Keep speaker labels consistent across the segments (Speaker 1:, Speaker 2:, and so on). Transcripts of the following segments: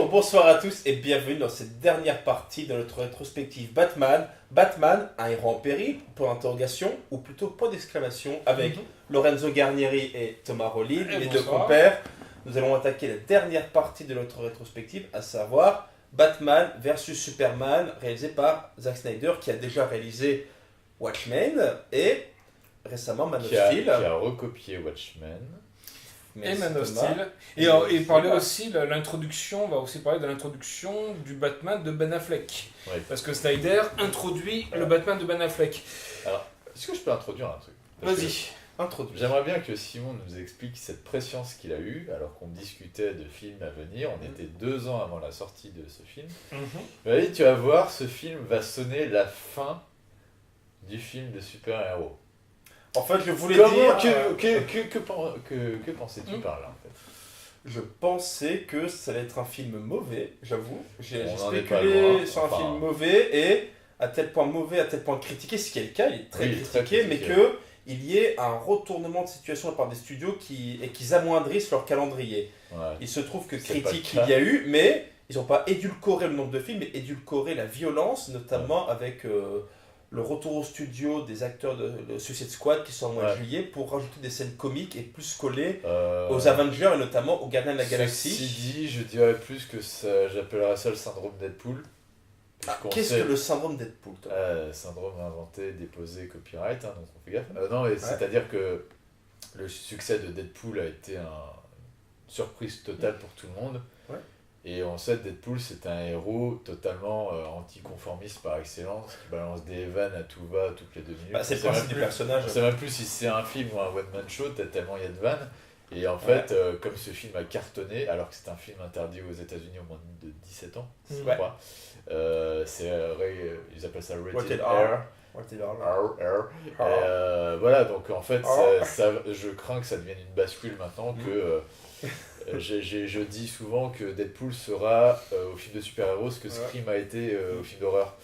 Speaker 1: bonsoir à tous et bienvenue dans cette dernière partie de notre rétrospective Batman. Batman, un héros en péril, point d'interrogation, ou plutôt point d'exclamation, avec Lorenzo Garnieri et Thomas Rollin, les deux compères. Nous allons attaquer la dernière partie de notre rétrospective, à savoir Batman vs Superman, réalisé par Zack Snyder, qui a déjà réalisé Watchmen et récemment Man of Steel.
Speaker 2: Qui a recopié Watchmen.
Speaker 3: Et Man of Steel. Et parler aussi de l'introduction, on va aussi parler de l'introduction du Batman de Ben Affleck.
Speaker 2: Ouais.
Speaker 3: Parce que Snyder introduit le Batman de Ben Affleck.
Speaker 2: Alors, est-ce que je peux introduire un truc?
Speaker 3: Vas-y.
Speaker 2: J'aimerais bien que Simon nous explique cette prescience qu'il a eue, alors qu'on discutait de films à venir. On était 2 ans avant la sortie de ce film. Vas-y, tu vas voir, ce film va sonner la fin du film de super-héros.
Speaker 1: En fait, je voulais dire...
Speaker 2: Que pensais-tu par là, en fait?
Speaker 1: Je pensais que ça allait être un film mauvais, j'avoue. J'ai
Speaker 2: On en est pas
Speaker 1: spéculé
Speaker 2: loin,
Speaker 1: sur un
Speaker 2: enfin...
Speaker 1: film mauvais et à tel point mauvais, à tel point critiqué, ce qui est le cas, il est très critiqué, mais qu'il y ait un retournement de situation de la part des studios et qu'ils amoindrissent leur calendrier.
Speaker 2: Ouais.
Speaker 1: Il se trouve que critique il y a eu, mais ils n'ont pas édulcoré le nombre de films, mais édulcoré la violence, notamment avec... le retour au studio des acteurs de Suicide Squad qui sont au mois de juillet pour rajouter des scènes comiques et plus collées aux Avengers et notamment aux Gardiens de la Galaxie.
Speaker 2: Ceci dit, je dirais plus que j'appellerais ça le syndrome Deadpool.
Speaker 1: Qu'est-ce que le syndrome Deadpool, toi?
Speaker 2: Syndrome inventé, déposé, copyright, hein, donc on fait gaffe. Non, mais c'est-à-dire que le succès de Deadpool a été une surprise totale pour tout le monde. Ouais. Et on sait que Deadpool, c'est un héros totalement anticonformiste par excellence, qui balance des vannes à tout va toutes les 2 minutes.
Speaker 1: C'est le principe du personnage.
Speaker 2: On ne sait même plus si c'est un film ou un one-man show, tellement il y a de vannes. Et en fait, comme ce film a cartonné, alors que c'est un film interdit aux États-Unis au moins de 17 ans, je crois, ils appellent ça Rated R. Voilà, donc en fait, je crains que ça devienne une bascule maintenant que... je dis souvent que Deadpool sera au film de super-héros ce que Scream a été au film d'horreur.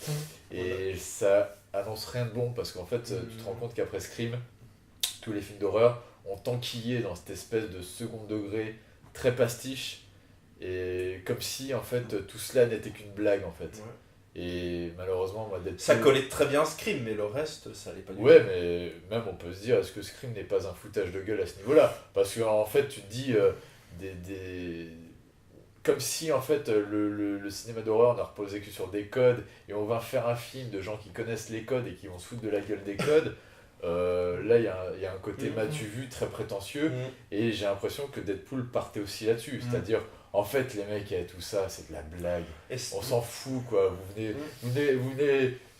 Speaker 2: Et ça annonce rien de bon parce qu'en fait, tu te rends compte qu'après Scream, tous les films d'horreur ont enquillé dans cette espèce de second degré très pastiche et comme si en fait tout cela n'était qu'une blague en fait. Et malheureusement, moi, Deadpool...
Speaker 1: Ça collait très bien Scream, mais le reste, ça allait pas du tout.
Speaker 2: Ouais, mais même on peut se dire, est-ce que Scream n'est pas un foutage de gueule à ce niveau-là? Parce qu'en fait, tu te dis... comme si en fait le cinéma d'horreur n'a reposé que sur des codes et on va faire un film de gens qui connaissent les codes et qui vont se foutre de la gueule des codes. Là il y a un côté m'as-tu vu très prétentieux et j'ai l'impression que Deadpool partait aussi là-dessus, c'est-à-dire en fait les mecs et tout ça c'est de la blague, on s'en fout quoi,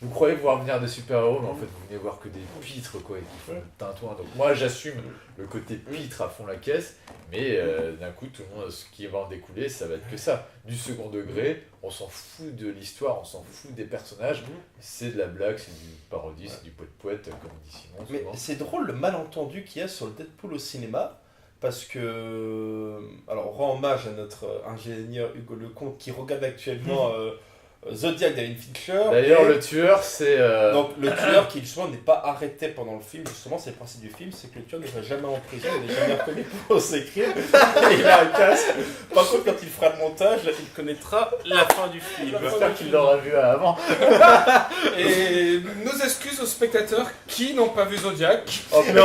Speaker 2: vous croyez voir venir des super-héros mais en fait vous venez voir que des pitres quoi et qui font le tintouin. Donc moi j'assume le côté pitre à fond la caisse, mais d'un coup tout le monde, ce qui va en découler ça va être que ça, du second degré, on s'en fout de l'histoire, on s'en fout des personnages, c'est de la blague, c'est du parodie, c'est du poète comme dit Simon.
Speaker 1: Mais c'est drôle le malentendu qu'il y a sur le Deadpool au cinéma. Parce que, alors on rend hommage à notre ingénieur Hugo Lecomte qui regarde actuellement Zodiac David Fincher.
Speaker 2: D'ailleurs le tueur c'est...
Speaker 1: Donc le tueur qui justement n'est pas arrêté pendant le film, justement c'est le principe du film, c'est que le tueur ne va jamais en prison, il n'est jamais reconnu pour ses crimes, il a un casque. Par contre quand il fera le montage, il connaîtra la fin du film.
Speaker 2: J'espère qu'il l'aura vu avant.
Speaker 3: Et nos excuses aux spectateurs qui n'ont pas vu Zodiac.
Speaker 1: Mais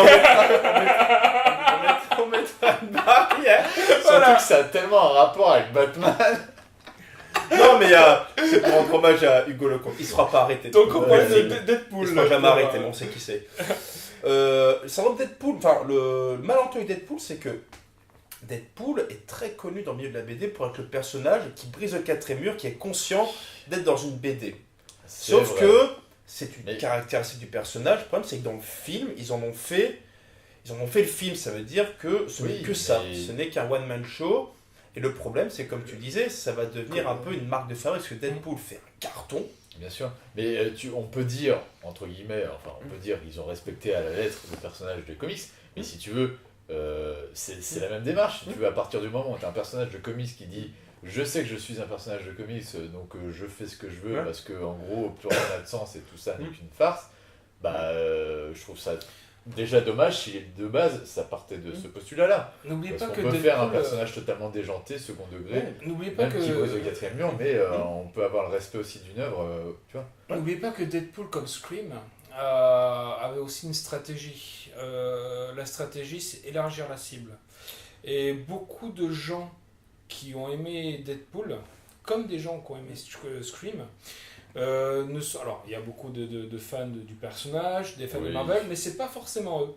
Speaker 1: on mettra une barrière.
Speaker 2: Surtout que ça a tellement un rapport avec Batman.
Speaker 1: Non mais c'est pour rendre hommage à Hugo Lecomte, il ne sera pas arrêté.
Speaker 3: Donc on parle de Deadpool.
Speaker 1: Il ne sera jamais arrêté, mais on sait qui c'est. Le syndrome Deadpool, enfin le malentendu Deadpool, c'est que Deadpool est très connu dans le milieu de la BD pour être le personnage qui brise le quatrième mur, qui est conscient d'être dans une BD. Sauf que c'est une caractéristique du personnage. Le problème c'est que dans le film, ils en ont fait le film, ça veut dire que ce n'est que ça, ce n'est qu'un one-man show. Et le problème, c'est comme tu disais, ça va devenir un peu une marque de fabrique, parce que Deadpool fait un carton.
Speaker 2: Bien sûr, mais on peut dire, entre guillemets, on peut dire qu'ils ont respecté à la lettre le personnage de comics, mais si tu veux, c'est la même démarche. Si tu veux, à partir du moment où tu as un personnage de comics qui dit « Je sais que je suis un personnage de comics, donc je fais ce que je veux, parce que en gros, plus rien n'a de sens et tout ça n'est qu'une farce », je trouve ça déjà dommage si de base ça partait de ce postulat-là.
Speaker 3: N'oubliez
Speaker 2: Parce
Speaker 3: pas
Speaker 2: qu'on
Speaker 3: que
Speaker 2: peut faire un
Speaker 3: Deadpool,
Speaker 2: personnage totalement déjanté, second degré,
Speaker 1: Ouais.
Speaker 3: n'oubliez pas
Speaker 2: même qui brise le
Speaker 3: que
Speaker 2: 4ème mur, mais on peut avoir le respect aussi d'une œuvre, tu vois.
Speaker 3: n'oubliez pas que Deadpool comme Scream avait aussi une stratégie. La stratégie, c'est élargir la cible. Et beaucoup de gens qui ont aimé Deadpool, comme des gens qui ont aimé Scream, alors il y a beaucoup de fans du personnage, des fans de
Speaker 2: Oui.
Speaker 3: Marvel, mais c'est pas forcément eux.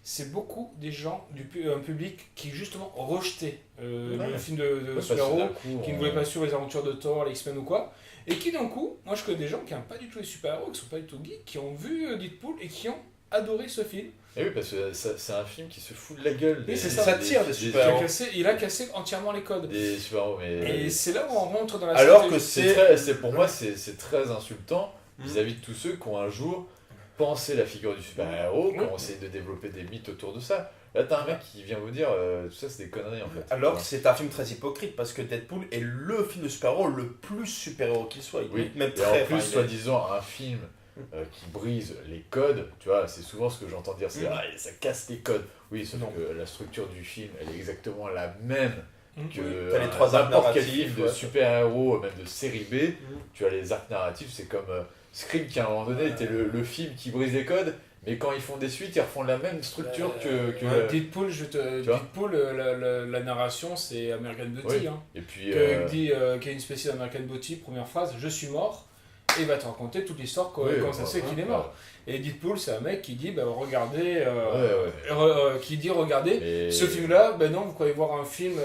Speaker 3: C'est beaucoup des gens, un public qui justement rejetait le film de
Speaker 2: Ouais, parce que
Speaker 3: super-héros,
Speaker 2: d'un coup,
Speaker 3: qui ne voulaient pas suivre les aventures de Thor, les X-Men ou quoi, et qui d'un coup, moi je connais des gens qui n'aiment pas du tout les super-héros, qui sont pas du tout geeks, qui ont vu Deadpool et qui ont adoré ce film.
Speaker 2: Et oui, parce que c'est un film qui se fout de la gueule.
Speaker 3: Oui, c'est
Speaker 1: ça tire des super-héros.
Speaker 3: Il a cassé entièrement les codes.
Speaker 2: Des super-héros, mais...
Speaker 3: Et c'est là où on rentre dans la
Speaker 1: Alors que
Speaker 3: stratégie.
Speaker 2: Pour moi, c'est très insultant vis-à-vis de tous ceux qui ont un jour pensé la figure du super-héros, qui ont essayé de développer des mythes autour de ça. Là, t'as un mec qui vient vous dire tout ça, c'est des conneries en fait.
Speaker 1: Alors que c'est un film très hypocrite parce que Deadpool est le film de super-héros le plus super-héros qu'il soit. Il
Speaker 2: Oui,
Speaker 1: est même
Speaker 2: et
Speaker 1: très.
Speaker 2: en plus,
Speaker 1: enfin, il est-
Speaker 2: soi-disant, un film qui brise les codes, tu vois, c'est souvent ce que j'entends dire, c'est ah, ça casse les codes. Oui, sauf
Speaker 1: Non.
Speaker 2: que la structure du film, elle est exactement la même que
Speaker 1: T'as les trois arcs
Speaker 2: n'importe quel
Speaker 1: narratifs,
Speaker 2: film de
Speaker 1: ouais.
Speaker 2: super-héros, même de série B, tu as les arcs narratifs, c'est comme Scream qui à un moment donné était le film qui brise les codes, mais quand ils font des suites, ils refont la même structure que
Speaker 3: Deadpool, Deadpool la narration, c'est American Beauty.
Speaker 2: Oui.
Speaker 3: Hein.
Speaker 2: et puis
Speaker 3: Qu'il y a une spéciale American Beauty, première phrase, je suis mort, et il va te raconter toute l'histoire quand ça sait qu'il est mort. Et Deadpool, c'est un mec qui dit, regardez, qui dit, regardez,
Speaker 2: mais-
Speaker 3: ce film-là, ben non, vous croyez voir un film,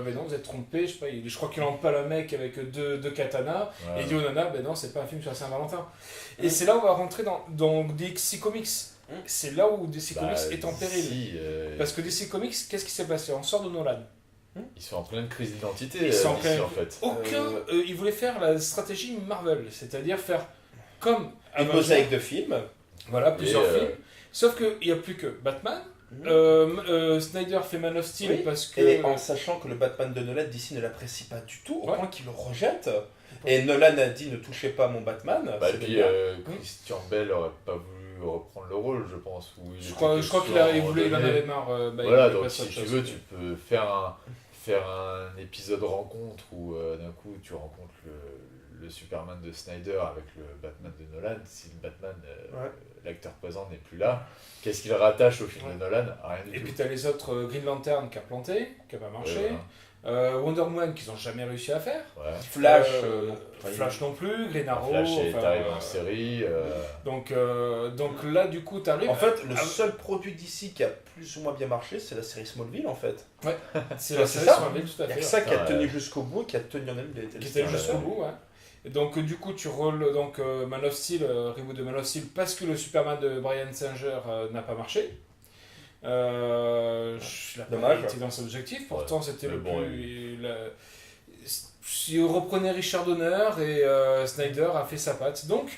Speaker 3: ben non, vous êtes trompé, je sais pas, je crois qu'il empale un mec avec deux katanas,
Speaker 2: Ouais.
Speaker 3: et il dit aux nanas, ben non, c'est pas un film sur la Saint-Valentin. Et c'est là où on va rentrer dans DC Comics. C'est là où DC Comics est en péril.
Speaker 2: si,
Speaker 3: Parce que DC Comics, qu'est-ce qui s'est passé? On sort de Nolan.
Speaker 2: ils sont en pleine crise d'identité,
Speaker 3: Ils sont en
Speaker 2: DC,
Speaker 3: pleine-
Speaker 2: en fait.
Speaker 3: Ils voulaient faire la stratégie Marvel, c'est-à-dire faire comme
Speaker 1: Une
Speaker 3: Avengers.
Speaker 1: mosaïque de films.
Speaker 3: Voilà, plusieurs
Speaker 2: Et,
Speaker 3: films. Sauf qu'il n'y a plus que Batman. Snyder fait Man of Steel
Speaker 1: Oui,
Speaker 3: parce que.
Speaker 1: Et en sachant que le Batman de Nolan, DC ne l'apprécie pas du tout, au
Speaker 3: Ouais.
Speaker 1: point qu'il le rejette. Et Nolan a dit ne touchez pas à mon Batman.
Speaker 2: Bah,
Speaker 1: c'est
Speaker 2: puis
Speaker 1: bien.
Speaker 2: Christian Bell aurait pas voulu reprendre le rôle, je pense. Où il
Speaker 3: Je
Speaker 2: était
Speaker 3: crois
Speaker 2: question
Speaker 3: qu'il
Speaker 2: à un moment
Speaker 3: il en
Speaker 2: donné.
Speaker 3: avait marre. Il
Speaker 2: Voilà,
Speaker 3: voulait
Speaker 2: donc
Speaker 3: passer à
Speaker 2: si
Speaker 3: autre
Speaker 2: tu
Speaker 3: chose.
Speaker 2: veux, tu peux faire un épisode rencontre où d'un coup tu rencontres le Superman de Snyder avec le Batman de Nolan. Si le Batman,
Speaker 1: Ouais.
Speaker 2: l'acteur présent, n'est plus là, qu'est-ce qu'il rattache au film
Speaker 3: Ouais.
Speaker 2: de Nolan? Rien du
Speaker 3: Et
Speaker 2: tout.
Speaker 3: puis t'as les autres Green Lantern qui a planté, qui a pas marché.
Speaker 2: Ouais,
Speaker 3: Wonder Woman qu'ils n'ont jamais réussi à faire.
Speaker 2: voilà. Ouais.
Speaker 1: Flash.
Speaker 3: Euh,
Speaker 1: non.
Speaker 3: Flash non plus, Green Arrow.
Speaker 2: Flash est
Speaker 3: enfin,
Speaker 2: arrivé en série.
Speaker 3: Donc là, du coup, t'arrives.
Speaker 1: En fait, le seul produit d'ici qui a plus ou moins bien marché, c'est la série Smallville en fait.
Speaker 3: c'est la
Speaker 1: c'est
Speaker 3: série
Speaker 1: ça.
Speaker 3: sur la ville, tout à
Speaker 1: Il n'y a
Speaker 3: fait.
Speaker 1: que ça qui a
Speaker 2: Ouais.
Speaker 1: tenu jusqu'au bout et qui a tenu en elle les
Speaker 3: Qui était jusqu'au bout, ouais. Et donc du coup tu rolls Man of Steel, reboot de Man of Steel parce que le Superman de Bryan Singer n'a pas marché. Il n'a pas
Speaker 1: Dommage.
Speaker 3: été dans ses objectifs, pourtant c'était
Speaker 2: Mais
Speaker 3: le
Speaker 2: bon,
Speaker 3: plus... Il reprenait Richard Donner et Snyder a fait sa patte. Donc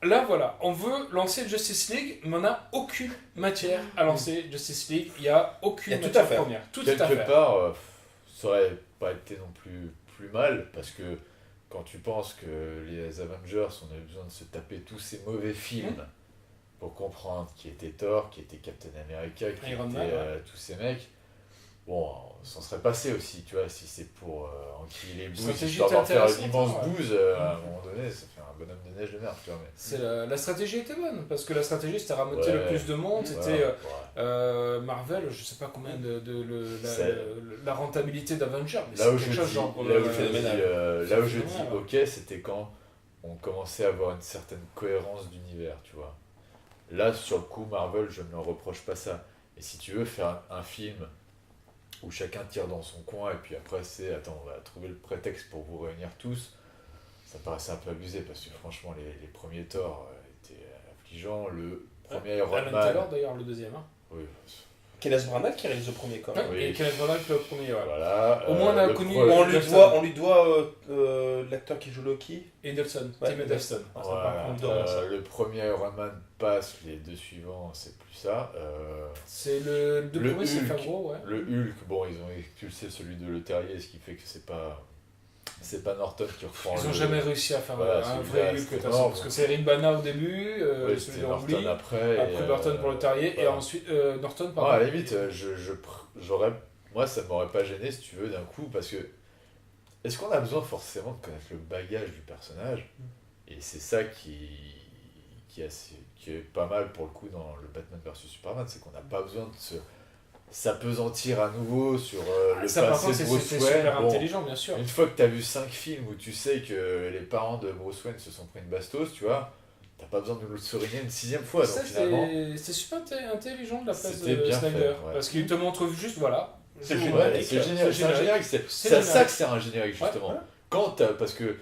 Speaker 3: là voilà, on veut lancer Justice League, mais on n'a aucune matière à lancer Justice League, il n'y a aucune
Speaker 1: Il y a tout
Speaker 3: matière
Speaker 1: à faire.
Speaker 3: première. Tout est à
Speaker 2: Quelque
Speaker 3: faire.
Speaker 2: part, ça aurait pas été non plus mal, parce que quand tu penses que les Avengers, on avait besoin de se taper tous ces mauvais films pour comprendre qui était Thor, qui était Captain America, qui
Speaker 3: Iron
Speaker 2: était
Speaker 3: Man, ouais.
Speaker 2: tous ces mecs, bon, on s'en serait passé aussi, tu vois, si c'est pour enquiller les bouses,
Speaker 3: Stratégie
Speaker 2: histoire d'en faire une
Speaker 3: intéressante,
Speaker 2: immense
Speaker 3: ouais.
Speaker 2: bouse, à un moment donné, ça fait un bonhomme de neige de merde, tu vois. Mais...
Speaker 3: La stratégie était bonne, parce que la stratégie c'était ramener
Speaker 2: Ouais.
Speaker 3: le plus de monde, c'était
Speaker 2: Ouais.
Speaker 3: Marvel, je sais pas combien
Speaker 2: C'est-
Speaker 3: la rentabilité d'Avengers, mais
Speaker 2: Là
Speaker 3: c'est
Speaker 2: où je
Speaker 3: quelque chose
Speaker 2: dis,
Speaker 3: genre...
Speaker 2: là où je
Speaker 1: phénoménal.
Speaker 2: dis, là où je dis
Speaker 3: Phénoménal.
Speaker 2: ok, c'était quand on commençait à avoir une certaine cohérence d'univers, tu vois. Là, sur le coup, Marvel, je ne leur reproche pas ça. Et si tu veux faire un film où chacun tire dans son coin, et puis après c'est, attends, on va trouver le prétexte pour vous réunir tous, ça me paraissait un peu abusé, parce que franchement, les premiers Thor étaient affligeants. Le premier Iron
Speaker 3: Alan
Speaker 2: Man...
Speaker 3: Taylor d'ailleurs, le deuxième. Hein.
Speaker 2: Oui,
Speaker 1: Kenneth Branagh qui réalise le premier quand même.
Speaker 2: Oui.
Speaker 3: Et Kenneth Branagh le premier, ouais.
Speaker 2: voilà.
Speaker 3: Au moins, on a
Speaker 2: le
Speaker 3: connu-
Speaker 2: pre-
Speaker 1: On lui doit l'acteur qui joue Loki.
Speaker 3: Hiddleston,
Speaker 1: Ouais,
Speaker 3: Tim Hiddleston.
Speaker 1: Ah, ça,
Speaker 2: Voilà,
Speaker 1: par contre, on lui doit ça.
Speaker 2: le premier Iron Man passe, les deux suivants, c'est plus ça.
Speaker 3: C'est le deux
Speaker 2: Le
Speaker 3: premiers, c'est
Speaker 2: Hulk.
Speaker 3: Favreau, ouais.
Speaker 2: Le Hulk, bon, ils ont expulsé celui de Le Terrier, ce qui fait que c'est pas c'est pas Norton qui reprend
Speaker 3: Ils ont jamais réussi à faire
Speaker 2: Voilà,
Speaker 3: un
Speaker 2: celui-là,
Speaker 3: vrai Hulk, de
Speaker 2: c'était
Speaker 3: toute façon,
Speaker 2: mort,
Speaker 3: parce que
Speaker 2: donc.
Speaker 3: c'est Eric Bana au début,
Speaker 2: Oui,
Speaker 3: celui
Speaker 2: c'était
Speaker 3: de
Speaker 2: Norton
Speaker 3: Oubli,
Speaker 2: après.
Speaker 3: après Burton pour le Terrier, et
Speaker 2: voilà.
Speaker 3: ensuite Norton
Speaker 2: Ouais,
Speaker 3: pardon.
Speaker 2: à la limite, j'aurais. Moi, ça m'aurait pas gêné si tu veux d'un coup, parce que. Est-ce qu'on a besoin forcément de connaître le bagage du personnage? Et c'est ça qui est pas mal pour le coup dans le Batman vs Superman, c'est qu'on n'a pas besoin de s'apesantir à nouveau sur le
Speaker 3: Ça par
Speaker 2: passé
Speaker 3: contre
Speaker 2: de Bruce
Speaker 3: c'était
Speaker 2: Wayne.
Speaker 3: super
Speaker 2: Bon,
Speaker 3: intelligent bien sûr.
Speaker 2: une fois que tu as vu 5 films où tu sais que les parents de Bruce Wayne se sont pris une bastos, tu vois, t'as pas besoin de nous le souligner une 6e fois.
Speaker 3: Ça
Speaker 2: Donc finalement,
Speaker 3: c'est super intelligent de la part
Speaker 2: C'était
Speaker 3: de
Speaker 2: bien
Speaker 3: Snyder,
Speaker 2: fait, ouais.
Speaker 3: parce qu'il te montre juste voilà.
Speaker 1: C'est
Speaker 3: je vous
Speaker 1: génial.
Speaker 3: montre,
Speaker 2: c'est génial, c'est un générique, c'est à ça que c'est un générique justement.
Speaker 1: Ouais.
Speaker 2: Parce que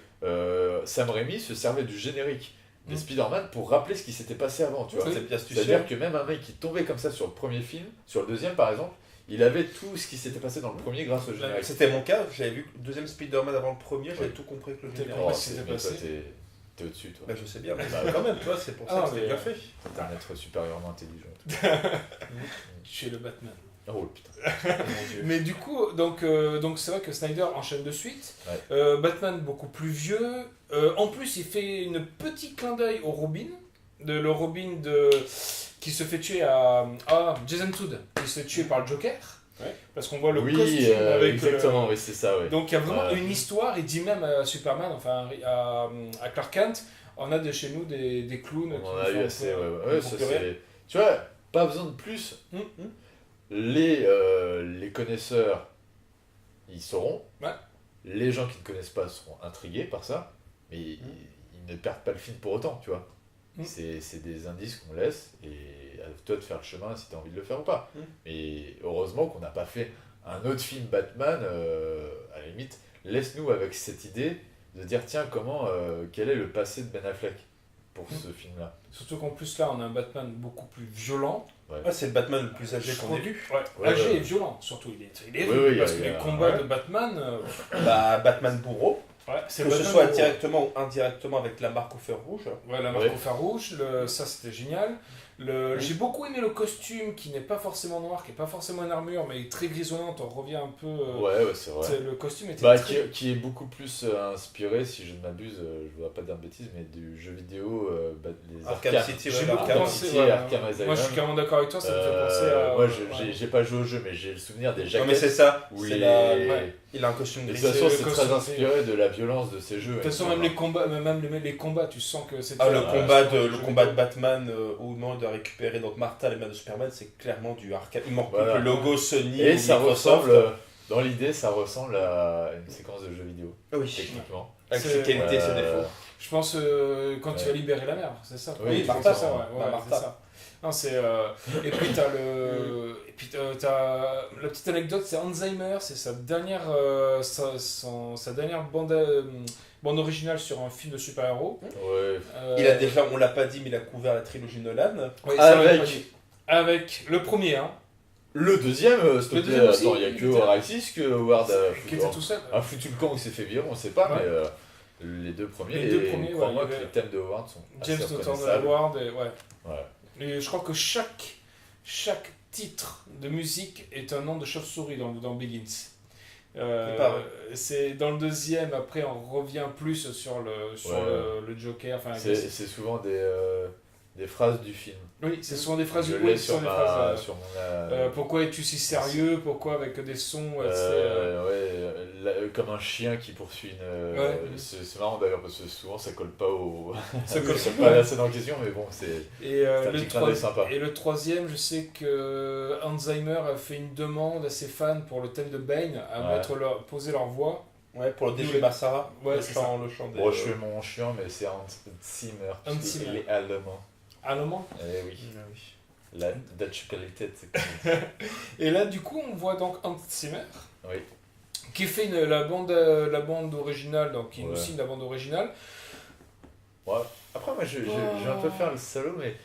Speaker 2: Sam Raimi se servait du générique des Spider-Man pour rappeler ce qui s'était passé avant, tu vois.
Speaker 1: C'est bien astucieux.
Speaker 2: C'est-à-dire que même un mec qui tombait comme ça sur le premier film, sur le deuxième par exemple, il avait tout ce qui s'était passé dans le premier grâce au générique.
Speaker 1: C'était mon cas, j'avais vu le deuxième Spider-Man avant le premier, j'avais
Speaker 2: Oui.
Speaker 1: tout compris avec le
Speaker 3: T'es
Speaker 1: générique.
Speaker 2: Oh,
Speaker 3: ce qui s'était
Speaker 2: mais toi,
Speaker 3: passé.
Speaker 2: t'es au-dessus, toi.
Speaker 1: Bah, je sais bien, mais bah, quand même, tu vois, c'est pour ça
Speaker 3: Ah,
Speaker 1: que c'était
Speaker 3: mais,
Speaker 1: bien fait.
Speaker 2: T'es un être supérieurement intelligent.
Speaker 3: Tu es le Batman.
Speaker 2: Oh putain.
Speaker 1: Mon Dieu.
Speaker 3: Mais du coup, donc c'est vrai que Snyder enchaîne de suite.
Speaker 2: Ouais.
Speaker 3: Batman beaucoup plus vieux. En plus, il fait une petit clin d'œil au Robin. Le Robin qui se fait tuer à Jason Todd, qui se fait tuer par le Joker.
Speaker 1: Ouais.
Speaker 3: Parce qu'on voit le
Speaker 2: Oui,
Speaker 3: costume avec
Speaker 2: exactement, oui, c'est ça, oui.
Speaker 3: Donc il y a vraiment
Speaker 2: Ouais.
Speaker 3: une histoire. Il dit même à Superman, enfin à Clark Kent, on a de chez nous des clowns.
Speaker 2: On en
Speaker 3: qui
Speaker 2: a
Speaker 3: nous
Speaker 2: eu
Speaker 3: font
Speaker 2: assez,
Speaker 3: un peu-
Speaker 2: ouais.
Speaker 3: un
Speaker 2: Ça,
Speaker 3: peu pleurer.
Speaker 2: c'est... Tu vois, pas besoin de plus. Les connaisseurs, ils sauront.
Speaker 3: Ouais.
Speaker 2: Les gens qui ne connaissent pas seront intrigués par ça, mais ils ne perdent pas le film pour autant, tu vois. C'est des indices qu'on laisse, et à toi de faire le chemin si tu as envie de le faire ou pas. Mais heureusement qu'on n'a pas fait un autre film Batman, à la limite, laisse-nous avec cette idée de dire, tiens, quel est le passé de Ben Affleck pour ce film-là.
Speaker 3: Surtout qu'en plus là, on a un Batman beaucoup plus violent.
Speaker 1: Ah, c'est le Batman le plus âgé qu'on ait vu.
Speaker 3: Ouais,
Speaker 2: Ouais,
Speaker 3: âgé
Speaker 2: ouais.
Speaker 3: et violent, surtout. Il est
Speaker 2: Oui,
Speaker 3: rude,
Speaker 2: oui,
Speaker 3: parce
Speaker 2: il
Speaker 3: que
Speaker 2: y a-
Speaker 3: les combats
Speaker 1: ouais.
Speaker 3: de Batman.
Speaker 1: Bah, Batman bourreau,
Speaker 3: C'est
Speaker 1: que ce
Speaker 3: Batman
Speaker 1: soit
Speaker 3: bourreau.
Speaker 1: directement ou indirectement avec la marque au fer rouge.
Speaker 3: Ouais, la marque
Speaker 2: Ouais.
Speaker 3: au fer rouge, ça c'était génial. J'ai beaucoup aimé le costume qui n'est pas forcément noir, qui n'est pas forcément une armure, mais très grisonnante. On revient un peu.
Speaker 2: Ouais, c'est vrai.
Speaker 3: Le costume était
Speaker 2: Bah,
Speaker 3: très.
Speaker 2: qui est beaucoup plus inspiré, si je ne m'abuse, je ne voudrais pas dire de bêtises, mais du jeu vidéo, les
Speaker 1: Arkham City, ouais,
Speaker 3: J'ai
Speaker 1: Arkham
Speaker 3: beaucoup
Speaker 2: Arkham
Speaker 3: pensé.
Speaker 2: City,
Speaker 3: ouais,
Speaker 2: Arkham Asylum.
Speaker 3: Moi je suis carrément d'accord avec toi, ça me fait penser à.
Speaker 2: Moi,
Speaker 3: ouais.
Speaker 2: j'ai pas joué au jeu, mais j'ai le souvenir des
Speaker 1: Non,
Speaker 2: jaquettes.
Speaker 1: mais c'est ça.
Speaker 2: où
Speaker 1: c'est
Speaker 2: les...
Speaker 3: ouais.
Speaker 1: Il a un costume
Speaker 2: De
Speaker 1: gris.
Speaker 2: toute façon,
Speaker 3: C'est
Speaker 2: c'est
Speaker 3: le
Speaker 2: très
Speaker 3: costume,
Speaker 2: inspiré de la violence de ces jeux.
Speaker 3: De toute façon, même les combats, les combats, tu sens que c'est.
Speaker 1: Ah, le combat
Speaker 3: sur
Speaker 1: de,
Speaker 3: le
Speaker 1: le
Speaker 3: jeu
Speaker 1: combat de
Speaker 3: vidéo.
Speaker 1: Batman où il demande de récupérer donc Martha, les mains de Superman, c'est clairement du Arkham. Il manque plus
Speaker 2: Voilà.
Speaker 1: que le logo Sony
Speaker 2: Et
Speaker 1: ou
Speaker 2: ça
Speaker 1: Microsoft.
Speaker 2: ressemble, dans l'idée, ça ressemble à une séquence de jeu vidéo,
Speaker 1: Ah oui,
Speaker 2: techniquement.
Speaker 1: avec
Speaker 3: C'est-
Speaker 1: ses qualités et ses défauts.
Speaker 3: Je pense quand il va libérer la mer, c'est ça.
Speaker 2: Oui,
Speaker 3: c'est
Speaker 1: Martha,
Speaker 3: ça, ouais,
Speaker 1: Martha.
Speaker 3: c'est ça. Non, c'est et puis t'as et puis t'as la petite anecdote, c'est Alzheimer, c'est sa dernière sa dernière bande originale sur un film de super-héros.
Speaker 2: Ouais.
Speaker 1: Il a déjà, on l'a pas dit, mais il a couvert la trilogie Nolan.
Speaker 3: Ouais, ça, on l'a
Speaker 2: Avec-
Speaker 3: pas dit. Avec le premier, hein,
Speaker 2: Le deuxième, s'il te
Speaker 3: Le
Speaker 2: plaît,
Speaker 3: deuxième aussi,
Speaker 2: attends, il n'y a
Speaker 3: il
Speaker 2: que
Speaker 3: était-
Speaker 2: Araxis que Howard
Speaker 3: qui était tout seul.
Speaker 2: a foutu le camp où il s'est fait virer, on sait pas,
Speaker 3: Ouais.
Speaker 2: mais les deux premiers,
Speaker 3: Les deux premiers, ouais,
Speaker 2: crois-moi
Speaker 3: il y
Speaker 2: que
Speaker 3: avait
Speaker 2: les thèmes de Howard sont
Speaker 3: James
Speaker 2: assez
Speaker 3: Newton
Speaker 2: reconnaissables.
Speaker 3: Howard, et ouais.
Speaker 2: Ouais.
Speaker 3: Et je crois que chaque titre de musique est un nom de chauve-souris dans Begins.
Speaker 1: C'est pas vrai.
Speaker 3: C'est dans le deuxième, après on revient plus sur
Speaker 2: Ouais.
Speaker 3: le Joker. Enfin,
Speaker 2: C'est souvent des phrases du film.
Speaker 3: oui, c'est souvent des phrases
Speaker 2: Je
Speaker 3: oui,
Speaker 2: l'ai
Speaker 3: ce
Speaker 2: sur,
Speaker 3: sont des
Speaker 2: ma,
Speaker 3: phrases,
Speaker 2: sur mon...
Speaker 3: pourquoi es-tu si sérieux? Pourquoi avec des sons
Speaker 2: comme un chien qui poursuit une...
Speaker 3: Ouais.
Speaker 2: C'est marrant d'ailleurs parce que souvent ça colle pas au...
Speaker 3: Ça colle
Speaker 2: ça
Speaker 3: pas.
Speaker 2: pas à la scène en question, mais bon, c'est
Speaker 3: Et,
Speaker 2: un petit clin d'œil sympa.
Speaker 3: et le troisième, je sais que Alzheimer a fait une demande à ses fans pour le thème de Bane à
Speaker 2: Ouais.
Speaker 3: poser leur voix.
Speaker 1: Ouais, pour le défi
Speaker 3: Ouais.
Speaker 1: Massara.
Speaker 3: Ouais,
Speaker 1: le
Speaker 3: c'est
Speaker 1: chant, le chant des.
Speaker 2: Bon, je fais mon chien, mais c'est Hans Zimmer,
Speaker 3: Hans
Speaker 2: parce qu'il
Speaker 3: Zimmer.
Speaker 2: est allemand.
Speaker 3: Allemand.
Speaker 2: Eh oui,
Speaker 1: Ah oui.
Speaker 2: la Dutch qualité, c'est comme
Speaker 3: Et là, du coup, on voit donc Hans Zimmer
Speaker 2: Oui.
Speaker 3: qui fait la bande originale, donc qui nous
Speaker 2: Ouais.
Speaker 3: signe la bande originale.
Speaker 2: Ouais. Après, moi, je vais un peu faire le salaud, mais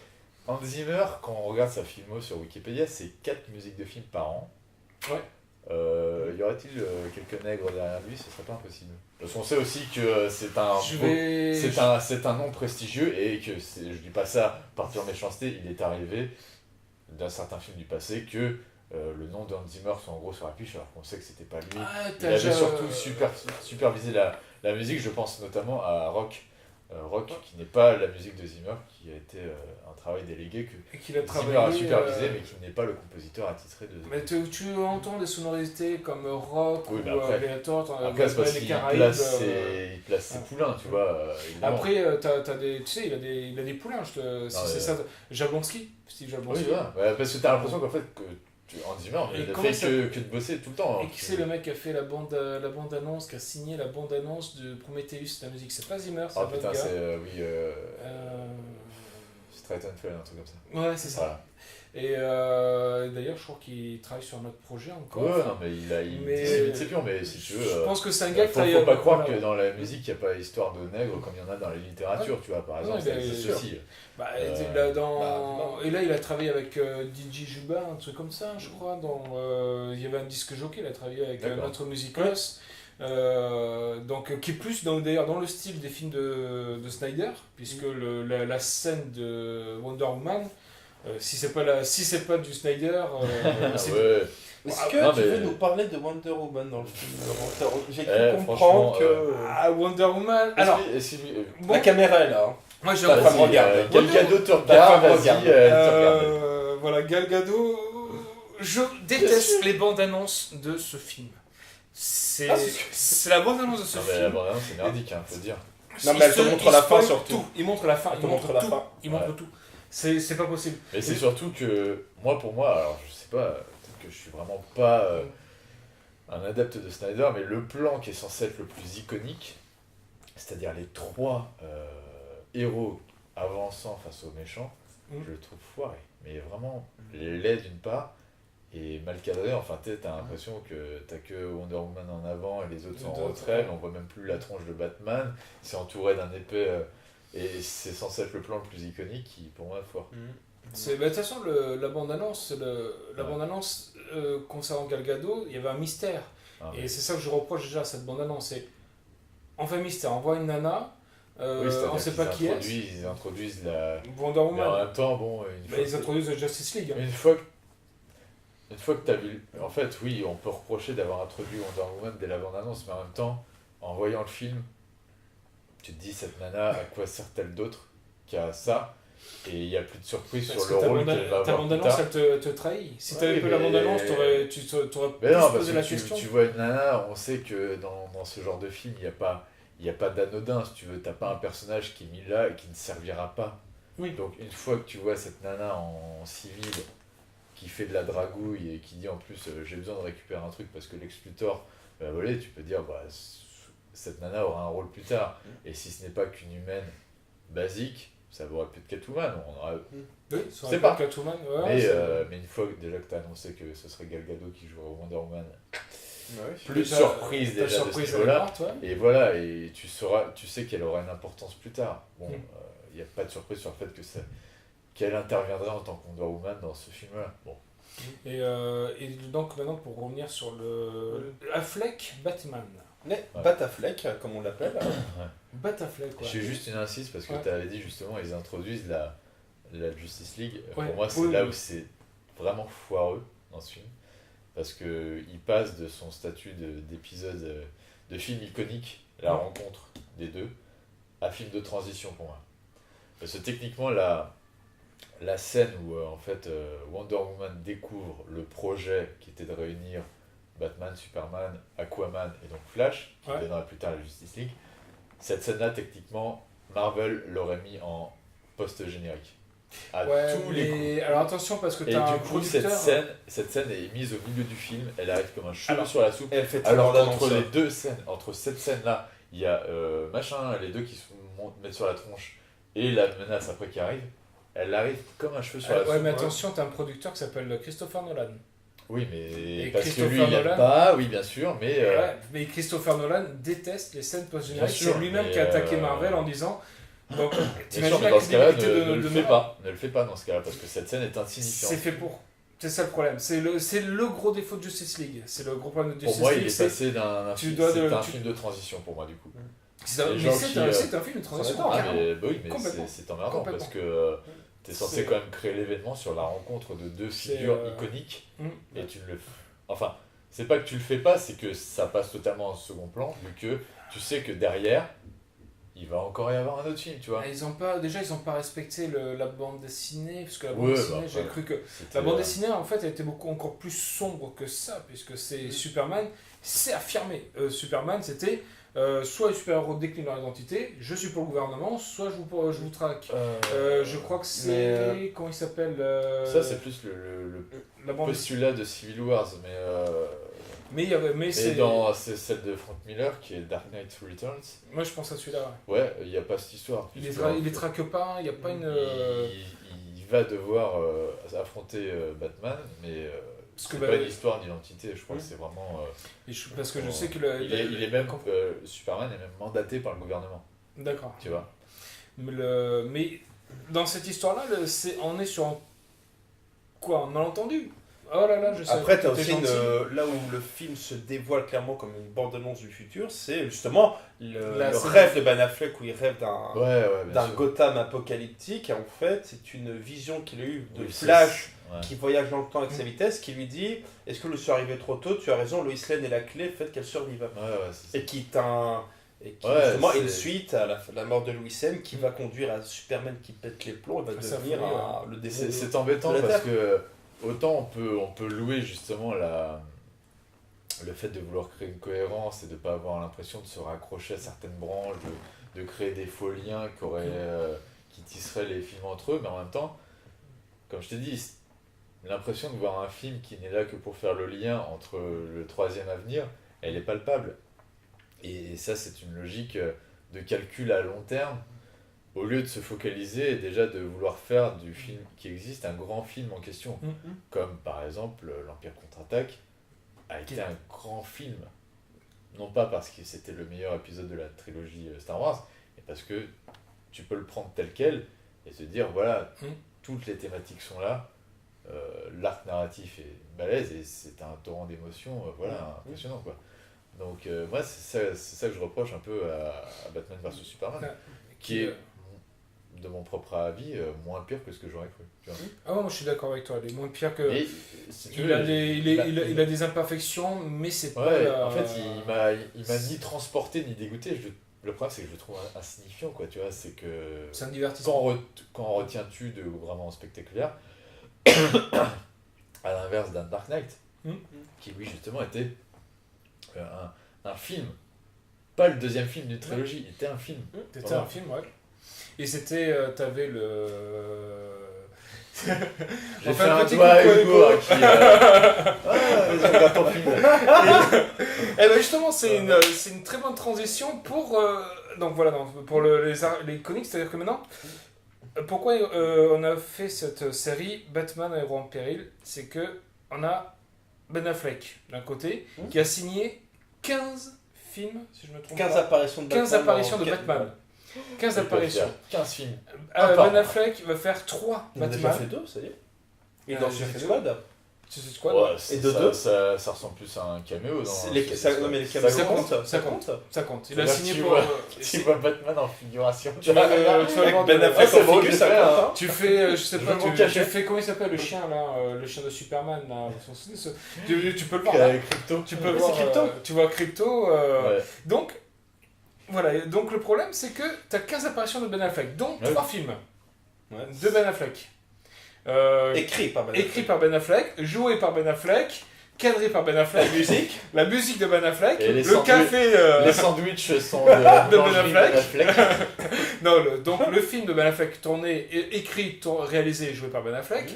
Speaker 2: Hans Zimmer, quand on regarde sa filmo sur Wikipédia, c'est 4 musiques de films par an.
Speaker 3: Ouais.
Speaker 2: Y aurait-il quelques nègres derrière lui? Ce serait pas impossible. Parce qu'on sait aussi que c'est un, c'est un nom prestigieux et que, je dis pas ça par pure méchanceté, il est arrivé d'un certain film du passé que le nom de Hans Zimmer soit en gros sur l'affiche alors qu'on sait que c'était pas lui.
Speaker 3: Ah,
Speaker 2: Il avait surtout supervisé La musique, je pense notamment à Rock. Rock, qui n'est pas la musique de Zimmer, qui a été un travail délégué que
Speaker 3: Et qu'il a
Speaker 2: Zimmer a
Speaker 3: travaillé.
Speaker 2: supervisé, mais qui n'est pas le compositeur attitré de
Speaker 3: Mais tu entends des sonorités comme rock
Speaker 2: Oui, mais
Speaker 3: ou
Speaker 2: après-
Speaker 3: Alligator,
Speaker 2: Après, c'est parce
Speaker 3: les
Speaker 2: qu'il
Speaker 3: Caraïbes.
Speaker 2: il place ses poulains, tu vois. Évidemment.
Speaker 3: Après, t'as des, tu sais, il a des poulains, si
Speaker 2: mais-
Speaker 3: c'est ça. Jablonski, Steve
Speaker 2: Oui,
Speaker 3: Jablonski.
Speaker 2: voilà. Ouais, parce que t'as l'impression qu'en fait, en Zimmer,
Speaker 3: Et
Speaker 2: il ne
Speaker 3: comment
Speaker 2: fait
Speaker 3: ça-
Speaker 2: que de bosser tout le temps.
Speaker 3: Et
Speaker 2: hein.
Speaker 3: qui c'est le mec qui a fait la bande annonce, qui a signé la bande annonce de Prometheus, la musique? C'est pas Zimmer, c'est
Speaker 2: Oh
Speaker 3: un autre
Speaker 2: putain,
Speaker 3: gars.
Speaker 2: c'est. Oui.
Speaker 3: Euh,
Speaker 2: Strattonfeld, un truc comme ça.
Speaker 3: Ouais, c'est ça.
Speaker 2: Voilà.
Speaker 3: Et d'ailleurs, je crois qu'il travaille sur un autre projet encore.
Speaker 2: Ouais, non, mais il
Speaker 3: Mais-
Speaker 2: c'est pion, mais si tu veux.
Speaker 3: Je pense que c'est un gars qui
Speaker 2: Faut
Speaker 3: travaille
Speaker 2: pas
Speaker 3: avec-
Speaker 2: croire
Speaker 3: voilà.
Speaker 2: que dans la musique, il n'y a pas histoire de nègres comme il y en a dans les littératures, tu vois, par exemple,
Speaker 3: Ouais,
Speaker 2: ça
Speaker 3: mais-
Speaker 2: existe
Speaker 1: sûr.
Speaker 2: aussi.
Speaker 3: Bah,
Speaker 2: Euh,
Speaker 3: Et là, il a travaillé avec DJ Juba, un truc comme ça, je crois. Il y avait un disque jockey, il a travaillé avec
Speaker 2: D'accord.
Speaker 3: notre Musicos. Donc, qui est plus d'ailleurs dans le style des films de Snyder, puisque la scène de Wonder Woman, si c'est pas du Snyder, c'est
Speaker 2: ouais.
Speaker 1: Est-ce que
Speaker 2: non,
Speaker 1: tu
Speaker 2: mais-
Speaker 1: veux nous parler de Wonder Woman dans le film de Wonder- J'ai cru
Speaker 2: franchement,
Speaker 1: comprendre que...
Speaker 3: Ah, Wonder Woman. Alors, bon,
Speaker 1: La caméra est là. Hein.
Speaker 3: moi je
Speaker 1: Ta
Speaker 3: reprends-
Speaker 1: femme regarde.
Speaker 2: Gal Gadot te
Speaker 1: Ta
Speaker 2: regarde,
Speaker 1: femme
Speaker 2: vas-y,
Speaker 1: regarde.
Speaker 2: te regarde.
Speaker 3: Voilà, Gal Gadot. Je déteste les bandes annonces de ce film.
Speaker 1: Ah,
Speaker 3: C'est la bande annonce de ce
Speaker 2: Non, mais la
Speaker 3: film.
Speaker 2: bande-annonce, c'est merdique, hein, faut dire.
Speaker 1: Non, mais elle te montre la fin,
Speaker 3: spoil
Speaker 1: surtout.
Speaker 3: tout. Il montre la fin.
Speaker 1: Elle te montre la fin.
Speaker 3: Il montre
Speaker 2: Ouais.
Speaker 3: tout. C'est pas possible.
Speaker 2: Mais c'est surtout que, pour moi, alors je sais pas, peut-être que je suis vraiment pas un adepte de Snyder, mais le plan qui est censé être le plus iconique, c'est-à-dire les trois héros avançant face aux méchants, je le trouve foiré. Mais vraiment, laid d'une part, et mal cadré, enfin t'as l'impression que t'as que Wonder Woman en avant et les autres sont en
Speaker 3: D'autres,
Speaker 2: retrait, mais on voit même plus la tronche de Batman, c'est entouré d'un épais, et c'est censé être le plan le plus iconique qui pour moi est foire.
Speaker 3: De toute façon, la bande annonce, concernant Gal Gadot, il y avait un mystère.
Speaker 2: Ah,
Speaker 3: Et c'est ça que je reproche déjà à cette bande annonce. C'est on fait un mystère, on voit une nana, on sait pas qui est.
Speaker 2: Ils introduisent la.
Speaker 3: Wonder
Speaker 2: Mais en
Speaker 3: Woman.
Speaker 2: même temps, bon,
Speaker 3: Bah, ils introduisent Justice League. hein.
Speaker 2: une fois que tu as vu. En fait, oui, on peut reprocher d'avoir introduit Wonder Woman dès la bande-annonce, mais en même temps, en voyant le film, tu te dis, cette nana, à quoi sert-elle d'autre qu'à ça? Et il n'y a plus de surprise
Speaker 3: Parce
Speaker 2: sur
Speaker 3: que
Speaker 2: le
Speaker 3: ta
Speaker 2: rôle
Speaker 3: bande-
Speaker 2: qu'elle va
Speaker 3: ta
Speaker 2: avoir plus
Speaker 3: bande-annonce,
Speaker 2: tard.
Speaker 3: elle te trahit. Si
Speaker 2: Ouais,
Speaker 3: tu avais
Speaker 2: oui,
Speaker 3: peu la
Speaker 2: mais-
Speaker 3: bande-annonce, tu aurais
Speaker 2: Mais
Speaker 3: plus
Speaker 2: non, parce
Speaker 3: posé la
Speaker 2: que
Speaker 3: question.
Speaker 2: tu vois une nana, on sait que dans ce genre de film, il n'y a pas d'anodin, si tu veux. T'as pas un personnage qui est mis là et qui ne servira pas.
Speaker 3: Oui.
Speaker 2: Donc une fois que tu vois cette nana en civil qui fait de la dragouille et qui dit en plus j'ai besoin de récupérer un truc parce que Lex Luthor va voler, tu peux dire bah, cette nana aura un rôle plus tard. Et si ce n'est pas qu'une humaine basique, ça aurait pu être Catwoman. On aura...
Speaker 3: Oui,
Speaker 2: C'est pas.
Speaker 3: Catwoman. Ouais,
Speaker 2: mais,
Speaker 3: c'est-
Speaker 2: mais une fois que, déjà que tu as annoncé que ce serait Gal Gadot qui jouerait Wonder Woman,
Speaker 1: Ouais.
Speaker 2: plus de
Speaker 3: Déjà,
Speaker 2: surprise
Speaker 3: ta
Speaker 2: déjà de
Speaker 3: surprise,
Speaker 2: ce
Speaker 3: elle est
Speaker 2: niveau-là.
Speaker 3: morte, ouais.
Speaker 2: Et voilà, et tu sais qu'elle aura une importance plus tard. Bon,
Speaker 3: Mm.
Speaker 2: il n'y a pas de surprise sur le fait qu'elle interviendrait en tant que Wonder Woman dans ce film-là. Bon.
Speaker 3: Et donc maintenant pour revenir sur le Affleck Batman.
Speaker 1: Mais
Speaker 2: Ouais.
Speaker 1: Batafleck, comme on l'appelle.
Speaker 3: Batafleck quoi.
Speaker 2: J'ai juste une insiste parce que
Speaker 3: Ouais.
Speaker 2: tu avais dit justement, ils introduisent la Justice League.
Speaker 3: Ouais.
Speaker 2: Pour moi, c'est
Speaker 3: Oui,
Speaker 2: là
Speaker 3: oui.
Speaker 2: où c'est vraiment foireux dans ce film. Parce qu'il passe de son statut d'épisode de film iconique, la
Speaker 3: Ouais.
Speaker 2: rencontre des deux, à film de transition pour moi. Parce que techniquement, la scène où en fait Wonder Woman découvre le projet qui était de réunir Batman, Superman, Aquaman et donc Flash, qui
Speaker 3: Ouais.
Speaker 2: deviendra plus tard la Justice League, cette scène-là, techniquement, Marvel l'aurait mis en post-générique. À
Speaker 3: Ouais,
Speaker 2: tous les coups.
Speaker 3: mais alors attention parce que
Speaker 2: Et
Speaker 3: t'as un
Speaker 2: du coup, cette
Speaker 3: producteur.
Speaker 2: scène est mise au milieu du film, elle arrive comme un cheveu
Speaker 3: Alors,
Speaker 2: sur la soupe.
Speaker 1: Elle fait
Speaker 2: Alors
Speaker 1: d'annonce,
Speaker 2: qu'entre les
Speaker 1: hein.
Speaker 2: deux scènes, entre cette scène-là, il y a les deux qui se mettent sur la tronche et la menace après qui arrive, elle arrive comme un cheveu sur la soupe.
Speaker 3: Ouais, mais attention, t'as un producteur qui s'appelle Christopher Nolan.
Speaker 2: Oui, mais
Speaker 3: Et
Speaker 2: parce que
Speaker 3: Christopher
Speaker 2: lui, il aime
Speaker 3: Nolan-
Speaker 2: pas, oui, bien sûr, mais...
Speaker 3: Ouais, mais Christopher Nolan déteste les scènes post-génériques.
Speaker 2: Bien sûr,
Speaker 3: C'est lui-même
Speaker 2: mais,
Speaker 3: qui a attaqué Marvel en disant. Donc,
Speaker 2: bien
Speaker 3: t'imagines
Speaker 2: sûr, mais
Speaker 3: la
Speaker 2: dans ce cas-là,
Speaker 3: crédibilité
Speaker 2: ne le
Speaker 3: de
Speaker 2: fais
Speaker 3: Nolan.
Speaker 2: pas. Ne le fais pas dans ce cas-là, parce que cette scène est insignifiante.
Speaker 3: C'est fait pour. C'est ça le problème. C'est le gros défaut de Justice League. C'est le gros problème de
Speaker 2: Pour
Speaker 3: Justice
Speaker 2: moi,
Speaker 3: League.
Speaker 2: il est
Speaker 3: c'est-
Speaker 2: passé d'un
Speaker 3: tu
Speaker 2: film,
Speaker 3: dois
Speaker 2: c'est
Speaker 3: de-
Speaker 2: un
Speaker 3: tu-
Speaker 2: film de transition pour moi, du coup.
Speaker 3: C'est un,
Speaker 2: les
Speaker 3: mais
Speaker 2: gens
Speaker 3: c'est
Speaker 2: qui,
Speaker 3: un film de transition.
Speaker 1: d'accord,
Speaker 2: Ah,
Speaker 3: carrément.
Speaker 2: mais, bah oui, mais
Speaker 3: Complètement.
Speaker 2: c'est emmerdant,
Speaker 3: Complètement.
Speaker 2: parce que t'es censé
Speaker 3: C'est-
Speaker 2: quand même créer l'événement sur la rencontre de deux
Speaker 3: C'est,
Speaker 2: figures iconiques,
Speaker 3: Mm.
Speaker 2: et tu ne le... Enfin, c'est pas que tu le fais pas, c'est que ça passe totalement en second plan, vu que tu sais que derrière, il va encore y avoir un autre film, tu vois.
Speaker 3: Ils ont pas respecté la bande dessinée, parce que la bande
Speaker 2: Ouais,
Speaker 3: dessinée,
Speaker 2: bah,
Speaker 3: j'ai
Speaker 2: après,
Speaker 3: cru que
Speaker 2: c'était,
Speaker 3: la bande dessinée, en fait, elle était encore plus sombre que ça, puisque c'est Superman, c'est affirmé. Superman, c'était soit les super-héros déclinent leur identité, je suis pour le gouvernement, soit je vous traque. Je crois que c'est... Comment il s'appelle
Speaker 2: Ça, c'est plus
Speaker 3: la bande
Speaker 2: postulat de Civil Wars,
Speaker 3: Mais c'est...
Speaker 2: c'est celle de Frank Miller qui est Dark Knight Returns.
Speaker 3: Moi, je pense à celui-là. Ouais.
Speaker 2: Ouais, il n'y a pas cette histoire.
Speaker 3: Il les traque pas, il n'y a pas une...
Speaker 2: Il va devoir affronter Batman, mais
Speaker 3: Parce que
Speaker 2: c'est pas une histoire d'identité, je crois que c'est vraiment...
Speaker 3: parce que je sais que...
Speaker 2: il est même... Superman est même mandaté par le gouvernement,
Speaker 3: D'accord.
Speaker 2: tu vois.
Speaker 3: Mais dans cette histoire-là, on est sur... Quoi, un malentendu? Oh là là, je sais.
Speaker 1: Après, t'as aussi là où le film se dévoile clairement comme une bande-annonce du futur, c'est justement le rêve de Ben Affleck où il rêve d'un Gotham apocalyptique. Et en fait, c'est une vision qu'il a eue de Flash qui voyage dans le temps avec sa vitesse, qui lui dit est-ce que le suis arrivé trop tôt? Tu as raison, Lois Lane est la clé, faites qu'elle survive. Et qui justement est une suite à la mort de Lois Lane qui va conduire à Superman qui pète les plombs et va devenir le démon.
Speaker 2: C'est embêtant parce que autant on peut louer justement le fait de vouloir créer une cohérence et de ne pas avoir l'impression de se raccrocher à certaines branches, de créer des faux liens qui tisseraient les films entre eux, mais en même temps, comme je t'ai dit, l'impression de voir un film qui n'est là que pour faire le lien entre le troisième avenir, elle est palpable. Et ça, c'est une logique de calcul à long terme, au lieu de se focaliser et déjà de vouloir faire du film qui existe un grand film en question. Comme par exemple l'Empire contre-attaque a été un grand film. Non pas parce que c'était le meilleur épisode de la trilogie Star Wars, mais parce que tu peux le prendre tel quel et te dire voilà, toutes les thématiques sont là, l'arc narratif est balèze et c'est un torrent d'émotions impressionnant quoi. Donc moi c'est ça que je reproche un peu à Batman vs Superman, qui est de mon propre avis moins pire que ce que j'aurais cru. Tu vois.
Speaker 3: Ah ouais, moi je suis d'accord avec toi, il est moins pire que...
Speaker 2: Et, si tu
Speaker 3: il a des imperfections, mais c'est pas...
Speaker 2: En fait, il m'a ni transporté ni dégoûté. Le problème, c'est que je le trouve insignifiant, quoi. Tu vois, c'est que...
Speaker 3: C'est un divertissement.
Speaker 2: Quand retiens-tu de vraiment spectaculaire à l'inverse d'un Dark Knight, qui lui, justement, était un film. Pas le deuxième film d'une trilogie, il était un film.
Speaker 3: C'était un film, ouais. Et c'était, t'avais le...
Speaker 2: J'ai fait un doigt à Hugo qui... regarde ton film.
Speaker 3: Et ben justement, c'est une très bonne transition pour... donc voilà, pour les comics, c'est-à-dire que maintenant, pourquoi on a fait cette série Batman Héros en péril, c'est que on a Ben Affleck, d'un côté, qui a signé 15 films, si je me trompe
Speaker 1: 15
Speaker 3: pas.
Speaker 1: apparitions de Batman.
Speaker 3: 15 apparitions de Batman. 15 apparitions.
Speaker 2: 15 films.
Speaker 3: Ben Affleck va faire 3
Speaker 1: Il en a
Speaker 3: Batman.
Speaker 1: déjà fait 2, ça y est. Il est dans Suicide Squad.
Speaker 3: Suicide Squad.
Speaker 2: Ouais,
Speaker 1: et
Speaker 2: ça ressemble plus à un caméo.
Speaker 1: Non mais les caméos ça compte.
Speaker 3: Ça compte. Il a signé pour...
Speaker 2: Tu vois Batman en figuration.
Speaker 3: Tu vas
Speaker 1: Avec Ben Affleck
Speaker 2: c'est
Speaker 1: en
Speaker 2: bon,
Speaker 1: figure,
Speaker 2: je
Speaker 1: ça
Speaker 2: l'ai fait,
Speaker 1: compte.
Speaker 3: Tu fais, je sais
Speaker 2: Je
Speaker 3: pas,
Speaker 2: veux m'en
Speaker 3: tu
Speaker 2: cacher.
Speaker 3: fais, comment il s'appelle le chien là, le chien de Superman là, tu peux le voir là.
Speaker 2: Crypto.
Speaker 3: Tu peux le
Speaker 1: Oui,
Speaker 3: voir,
Speaker 1: c'est Crypto.
Speaker 3: tu vois Crypto.
Speaker 2: Ouais.
Speaker 3: Donc, voilà, donc le problème c'est que tu as 15 apparitions de Ben Affleck, dont 3 films de Ben Affleck.
Speaker 1: Écrit par Ben Affleck.
Speaker 3: Écrit par Ben Affleck, joué par Ben Affleck, cadré par Ben Affleck, la musique de Ben Affleck,
Speaker 2: Et
Speaker 3: le café...
Speaker 2: Les sandwichs sont de
Speaker 3: Ben
Speaker 2: Affleck.
Speaker 3: Non, donc le film de Ben Affleck tourné, écrit, réalisé et joué par Ben Affleck.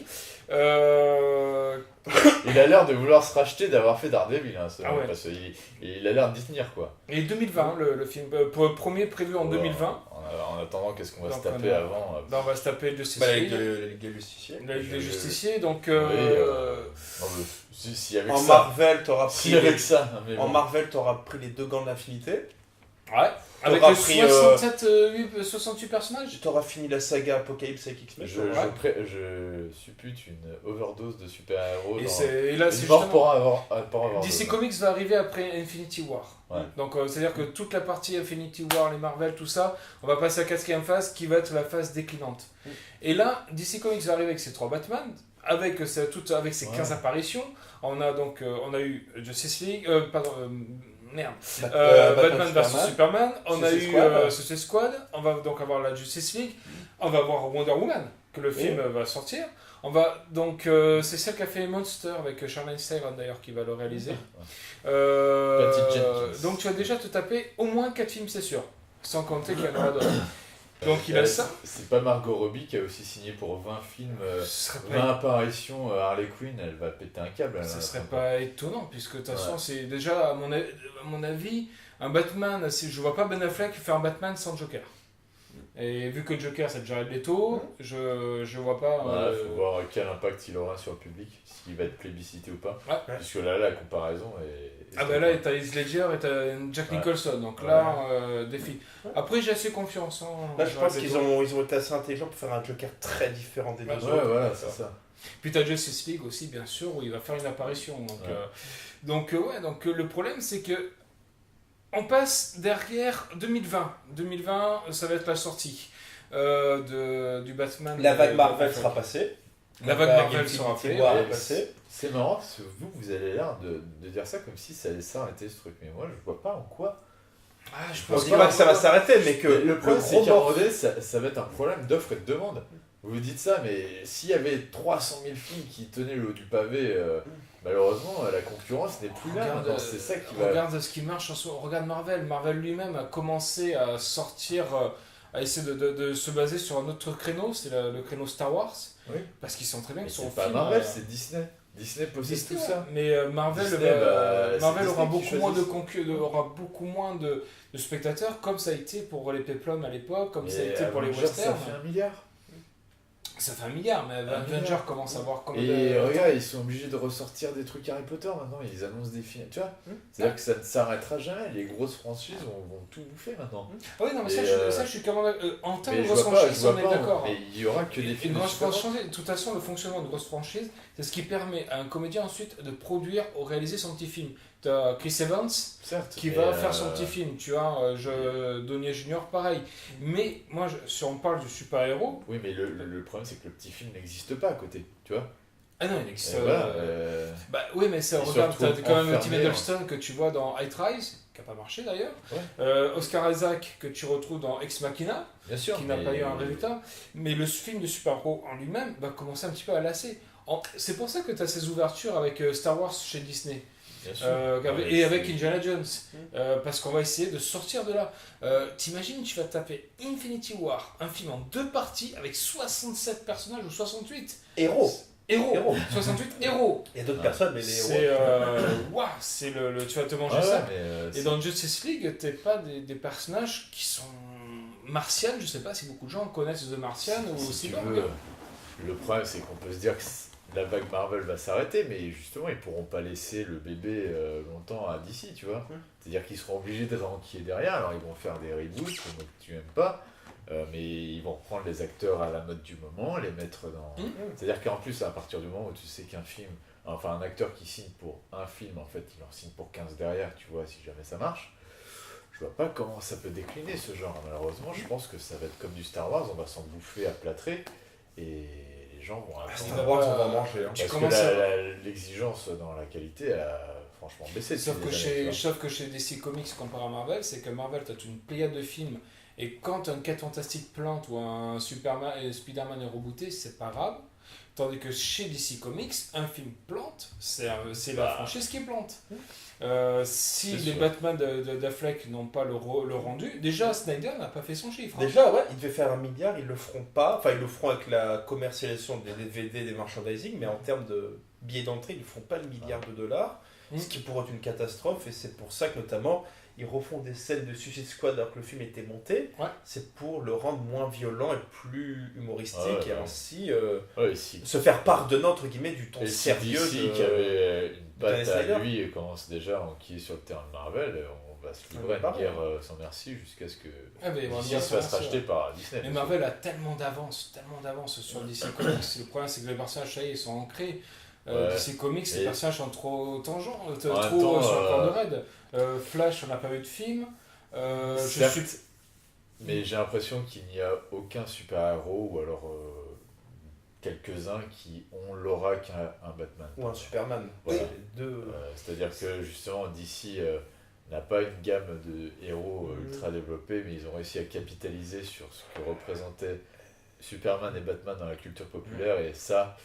Speaker 2: Il a l'air de vouloir se racheter d'avoir fait Daredevil, hein,
Speaker 3: Ah ouais.
Speaker 2: parce qu'il a l'air d'y tenir quoi.
Speaker 3: Et 2020, le film, premier prévu en 2020.
Speaker 2: En attendant, qu'est-ce qu'on va
Speaker 3: Donc,
Speaker 2: se taper avant
Speaker 3: on va se taper le Justice
Speaker 1: La
Speaker 3: League.
Speaker 1: Ligue des Justiciers.
Speaker 3: La Ligue des Justiciers, donc...
Speaker 2: Non, mais si avec
Speaker 1: En
Speaker 2: ça...
Speaker 1: Marvel, t'auras pris...
Speaker 2: Si avec ça... mais
Speaker 1: En
Speaker 2: bon.
Speaker 1: Marvel, t'auras pris les 2 gants de l'infinité.
Speaker 3: Ouais. Avec
Speaker 1: T'auras
Speaker 3: 68 personnages.
Speaker 1: T'auras fini la saga Apocalypse avec X-Men.
Speaker 2: Je suppute une overdose de super-héros
Speaker 3: Et là, c'est
Speaker 2: mort
Speaker 3: justement...
Speaker 2: pour avoir
Speaker 3: DC Comics va arriver après Infinity War.
Speaker 2: Ouais.
Speaker 3: Donc c'est-à-dire que toute la partie Infinity War, les Marvel, tout ça, on va passer à la 4e phase qui va être la phase déclinante. Et là, DC Comics va arriver avec ses 3 Batman, avec ses 15 apparitions, on a eu Justice League, Batman vs Superman, on a eu Suicide Squad, on va donc avoir la Justice League, on va avoir Wonder Woman, que le film va sortir. On va donc c'est celle qui a fait Monster avec Charlize Theron d'ailleurs qui va le réaliser. Donc tu vas déjà te taper au moins 4 films, c'est sûr, sans compter qu'il y en aura d'autres. Donc il a ça.
Speaker 2: C'est pas Margot Robbie qui a aussi signé pour 20 films, 20 apparitions Harley Quinn, elle va péter un câble.
Speaker 3: Ça serait pas étonnant, puisque de toute façon, c'est déjà, à mon avis, un Batman, je vois pas Ben Affleck faire un Batman sans Joker. Et vu que Joker c'est Jared Leto, je vois pas.
Speaker 2: Faut voir quel impact il aura sur le public, s'il va être plébiscité ou pas.
Speaker 3: Ouais.
Speaker 2: Puisque là, la comparaison est.
Speaker 3: Ah bah là, t'as Heath Ledger et t'as Jack Nicholson, donc là, défi. Après, j'ai assez confiance.
Speaker 1: Là, je pense qu'ils ont été assez intelligents pour faire un Joker très différent des deux autres.
Speaker 2: Ouais, voilà, c'est ça.
Speaker 3: Puis t'as Justice League aussi, bien sûr, où il va faire une apparition. Donc le problème, c'est que on passe derrière 2020. 2020, ça va être la sortie du Batman.
Speaker 1: La vague Marvel sera passée.
Speaker 3: La vague Marvel sera
Speaker 1: passée.
Speaker 2: C'est marrant parce que vous avez l'air de dire ça comme si ça allait s'arrêter ce truc. Mais moi, je vois pas en quoi.
Speaker 3: Je
Speaker 1: pense pas que ça va s'arrêter, mais que
Speaker 2: le problème, c'est qu'à un moment donné, ça va être un problème d'offre et de demande. Vous dites ça, mais s'il y avait 300 000 films qui tenaient le haut du pavé, malheureusement, la concurrence n'est plus là. C'est ça qui va.
Speaker 3: Regarde ce qui marche. Regarde Marvel. Marvel lui-même a commencé à sortir, à essayer de se baser sur un autre créneau, c'est le créneau Star Wars.
Speaker 2: Oui.
Speaker 3: Parce qu'ils sont très bien.
Speaker 2: C'est pas Marvel, c'est Disney. Disney possède tout ça.
Speaker 3: Mais Marvel aura beaucoup moins de spectateurs, comme ça a été pour les Peplum à l'époque, comme ça a été pour les westerns.
Speaker 2: Ça fait 1 milliard.
Speaker 3: Ça fait 1 milliard, mais Avengers commence à voir comme.
Speaker 2: Et regarde, ils sont obligés de ressortir des trucs Harry Potter maintenant, ils annoncent des films, tu vois. C'est-à-dire que ça ne s'arrêtera jamais, les grosses franchises vont tout bouffer maintenant.
Speaker 3: Ah oui, non, mais ça, je suis quand même. En termes de grosses franchises, on est d'accord.
Speaker 2: Mais il y aura que des films.
Speaker 3: De toute façon, le fonctionnement de grosses franchises, c'est ce qui permet à un comédien ensuite de produire ou réaliser son petit film. Tu as Chris Evans qui va faire son petit film, tu vois, Downey Junior, pareil. Mais moi, si on parle du super-héros.
Speaker 2: Oui, mais le problème, c'est que le petit film n'existe pas à côté, tu vois.
Speaker 3: Ah non, il existe.
Speaker 2: Bah,
Speaker 3: oui, mais ça, regarde, tu as quand même Tim Hiddleston que tu vois dans High Rise, qui n'a pas marché d'ailleurs. Oscar Isaac que tu retrouves dans Ex Machina, qui n'a pas eu un résultat. Mais le film de super-héros en lui-même va commencer un petit peu à lasser. C'est pour ça que tu as ces ouvertures avec Star Wars chez Disney. Et avec Indiana Jones, parce qu'on va essayer de sortir de là. T'imagines, tu vas taper Infinity War, un film en 2 parties avec 67 personnages ou 68
Speaker 1: héros.
Speaker 3: 68 héros.
Speaker 1: Il y a d'autres personnes, mais les héros.
Speaker 3: Tu vas te manger ça. Et dans Justice League, t'es pas des personnages qui sont martianes. Je sais pas si beaucoup de gens connaissent The Martian ou Cyborg.
Speaker 2: Le problème, c'est qu'on peut se dire que la vague Marvel va s'arrêter, mais justement, ils pourront pas laisser le bébé longtemps à DC, tu vois. C'est-à-dire qu'ils seront obligés de renquiller derrière, alors ils vont faire des reboots que tu aimes pas, mais ils vont prendre les acteurs à la mode du moment, les mettre dans... C'est-à-dire qu'en plus, à partir du moment où tu sais qu'un film, enfin un acteur qui signe pour un film, en fait, il en signe pour 15 derrière, tu vois, si jamais ça marche. Je vois pas comment ça peut décliner ce genre, malheureusement. Je pense que ça va être comme du Star Wars, on va s'en bouffer à plâtrer, et les gens vont attendre.
Speaker 1: On va manger.
Speaker 2: Parce que l'exigence dans la qualité a franchement baissé.
Speaker 3: Sauf que chez DC Comics comparé à Marvel, c'est que Marvel, tu as une pléiade de films, et quand un 4 Fantastique plante ou un Superman et Spider-Man est rebooté, c'est pas grave. Tandis que chez DC Comics, un film plante, c'est la franchise qui plante. Si les Batman d'Affleck n'ont pas le rendu, déjà Snyder n'a pas fait son chiffre.
Speaker 1: Déjà, ouais, ils devaient faire 1 milliard, ils le feront pas. Enfin, ils le feront avec la commercialisation des DVD, des merchandising, mais en termes de billets d'entrée, ils ne feront pas le milliard de dollars, ce qui pourrait être une catastrophe. Et c'est pour ça que notamment, ils refont des scènes de Suicide Squad alors que le film était monté. C'est pour le rendre moins violent et plus humoristique et ainsi se faire pardonner entre guillemets du ton sérieux.
Speaker 2: Qui avait une patte à lui et commence déjà à enquiller sur le terrain de Marvel, on va se livrer à une guerre sans merci jusqu'à ce que DC se fasse racheter par Disney.
Speaker 3: Mais Marvel a tellement d'avance sur DC Comics. Le problème, c'est que les personnages, ça y est, ils sont ancrés. DC Comics, les personnages sont trop tangents, trop sur le corps de raid. Flash, on n'a pas eu de film.
Speaker 2: Mais j'ai l'impression qu'il n'y a aucun super-héros ou alors quelques-uns qui ont l'aura qu'un Batman.
Speaker 1: Ou un Superman.
Speaker 2: Voilà.
Speaker 1: C'est les deux.
Speaker 2: C'est-à-dire que justement DC n'a pas une gamme de héros ultra développée, mais ils ont réussi à capitaliser sur ce que représentaient Superman et Batman dans la culture populaire, et ça,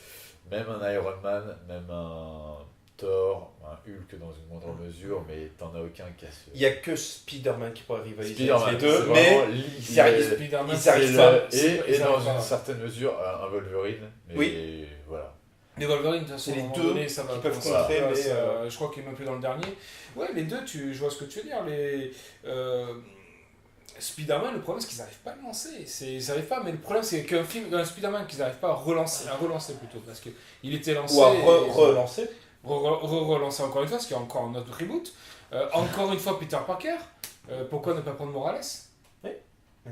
Speaker 2: même un Iron Man, même un Thor, un Hulk dans une moindre mesure, mais t'en as aucun qui a ce...
Speaker 1: Il n'y a que Spider-Man qui pourrait rivaliser
Speaker 2: Spider-Man,
Speaker 1: avec les deux,
Speaker 2: c'est
Speaker 1: mais
Speaker 2: vraiment
Speaker 1: ils arrivent.
Speaker 3: Spider-Man,
Speaker 1: ils
Speaker 3: c'est
Speaker 1: arrivent
Speaker 3: le-
Speaker 1: pas.
Speaker 2: et
Speaker 3: ils
Speaker 2: dans
Speaker 3: arrivent pas.
Speaker 2: une certaine mesure, un Wolverine, mais
Speaker 1: Oui.
Speaker 2: voilà.
Speaker 3: Les Wolverine, de toute façon,
Speaker 1: C'est les
Speaker 3: à un moment
Speaker 1: deux
Speaker 3: donné, ça va
Speaker 1: qui peuvent
Speaker 3: commencer
Speaker 1: contrer,
Speaker 3: à-
Speaker 1: mais,
Speaker 3: je crois qu'il est même plus dans le dernier. Ouais, les deux, je vois ce que tu veux dire. Spider-Man, le problème, c'est qu'ils n'arrivent pas à le lancer. Ils n'arrivent pas, mais le problème, c'est qu'un Spider-Man qu'ils n'arrivent pas à relancer plutôt. Parce qu'il était lancé.
Speaker 1: Ou à
Speaker 3: et-
Speaker 1: relancer.
Speaker 3: relancer encore une fois, parce qu'il y a encore un autre reboot. Encore une fois, Peter Parker. Pourquoi ne pas prendre Morales?
Speaker 1: Mais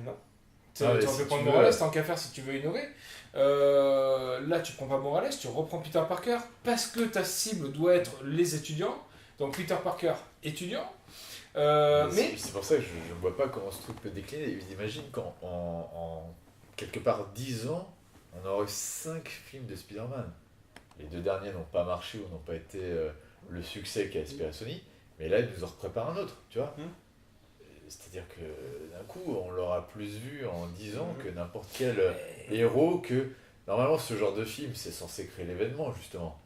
Speaker 1: non.
Speaker 3: Tu
Speaker 2: Ah, mais
Speaker 3: aurais
Speaker 2: si
Speaker 3: pu
Speaker 2: tu
Speaker 3: prendre
Speaker 2: veux,
Speaker 3: Morales, tant qu'à faire si tu veux innover. Là, tu prends pas Morales, tu reprends Peter Parker parce que ta cible doit être les étudiants. Donc Peter Parker, étudiant. Mais
Speaker 2: C'est pour ça que je ne vois pas comment ce truc peut décliner. Imagine qu'en en quelque part 10 ans, on aurait 5 films de Spider-Man. Les 2 derniers n'ont pas marché ou n'ont pas été le succès qu'a espéré Sony, mais là, ils nous en préparent un autre, tu vois. C'est-à-dire que d'un coup, on l'aura plus vu en 10 ans que n'importe quel héros, que normalement, ce genre de film, c'est censé créer l'événement, justement.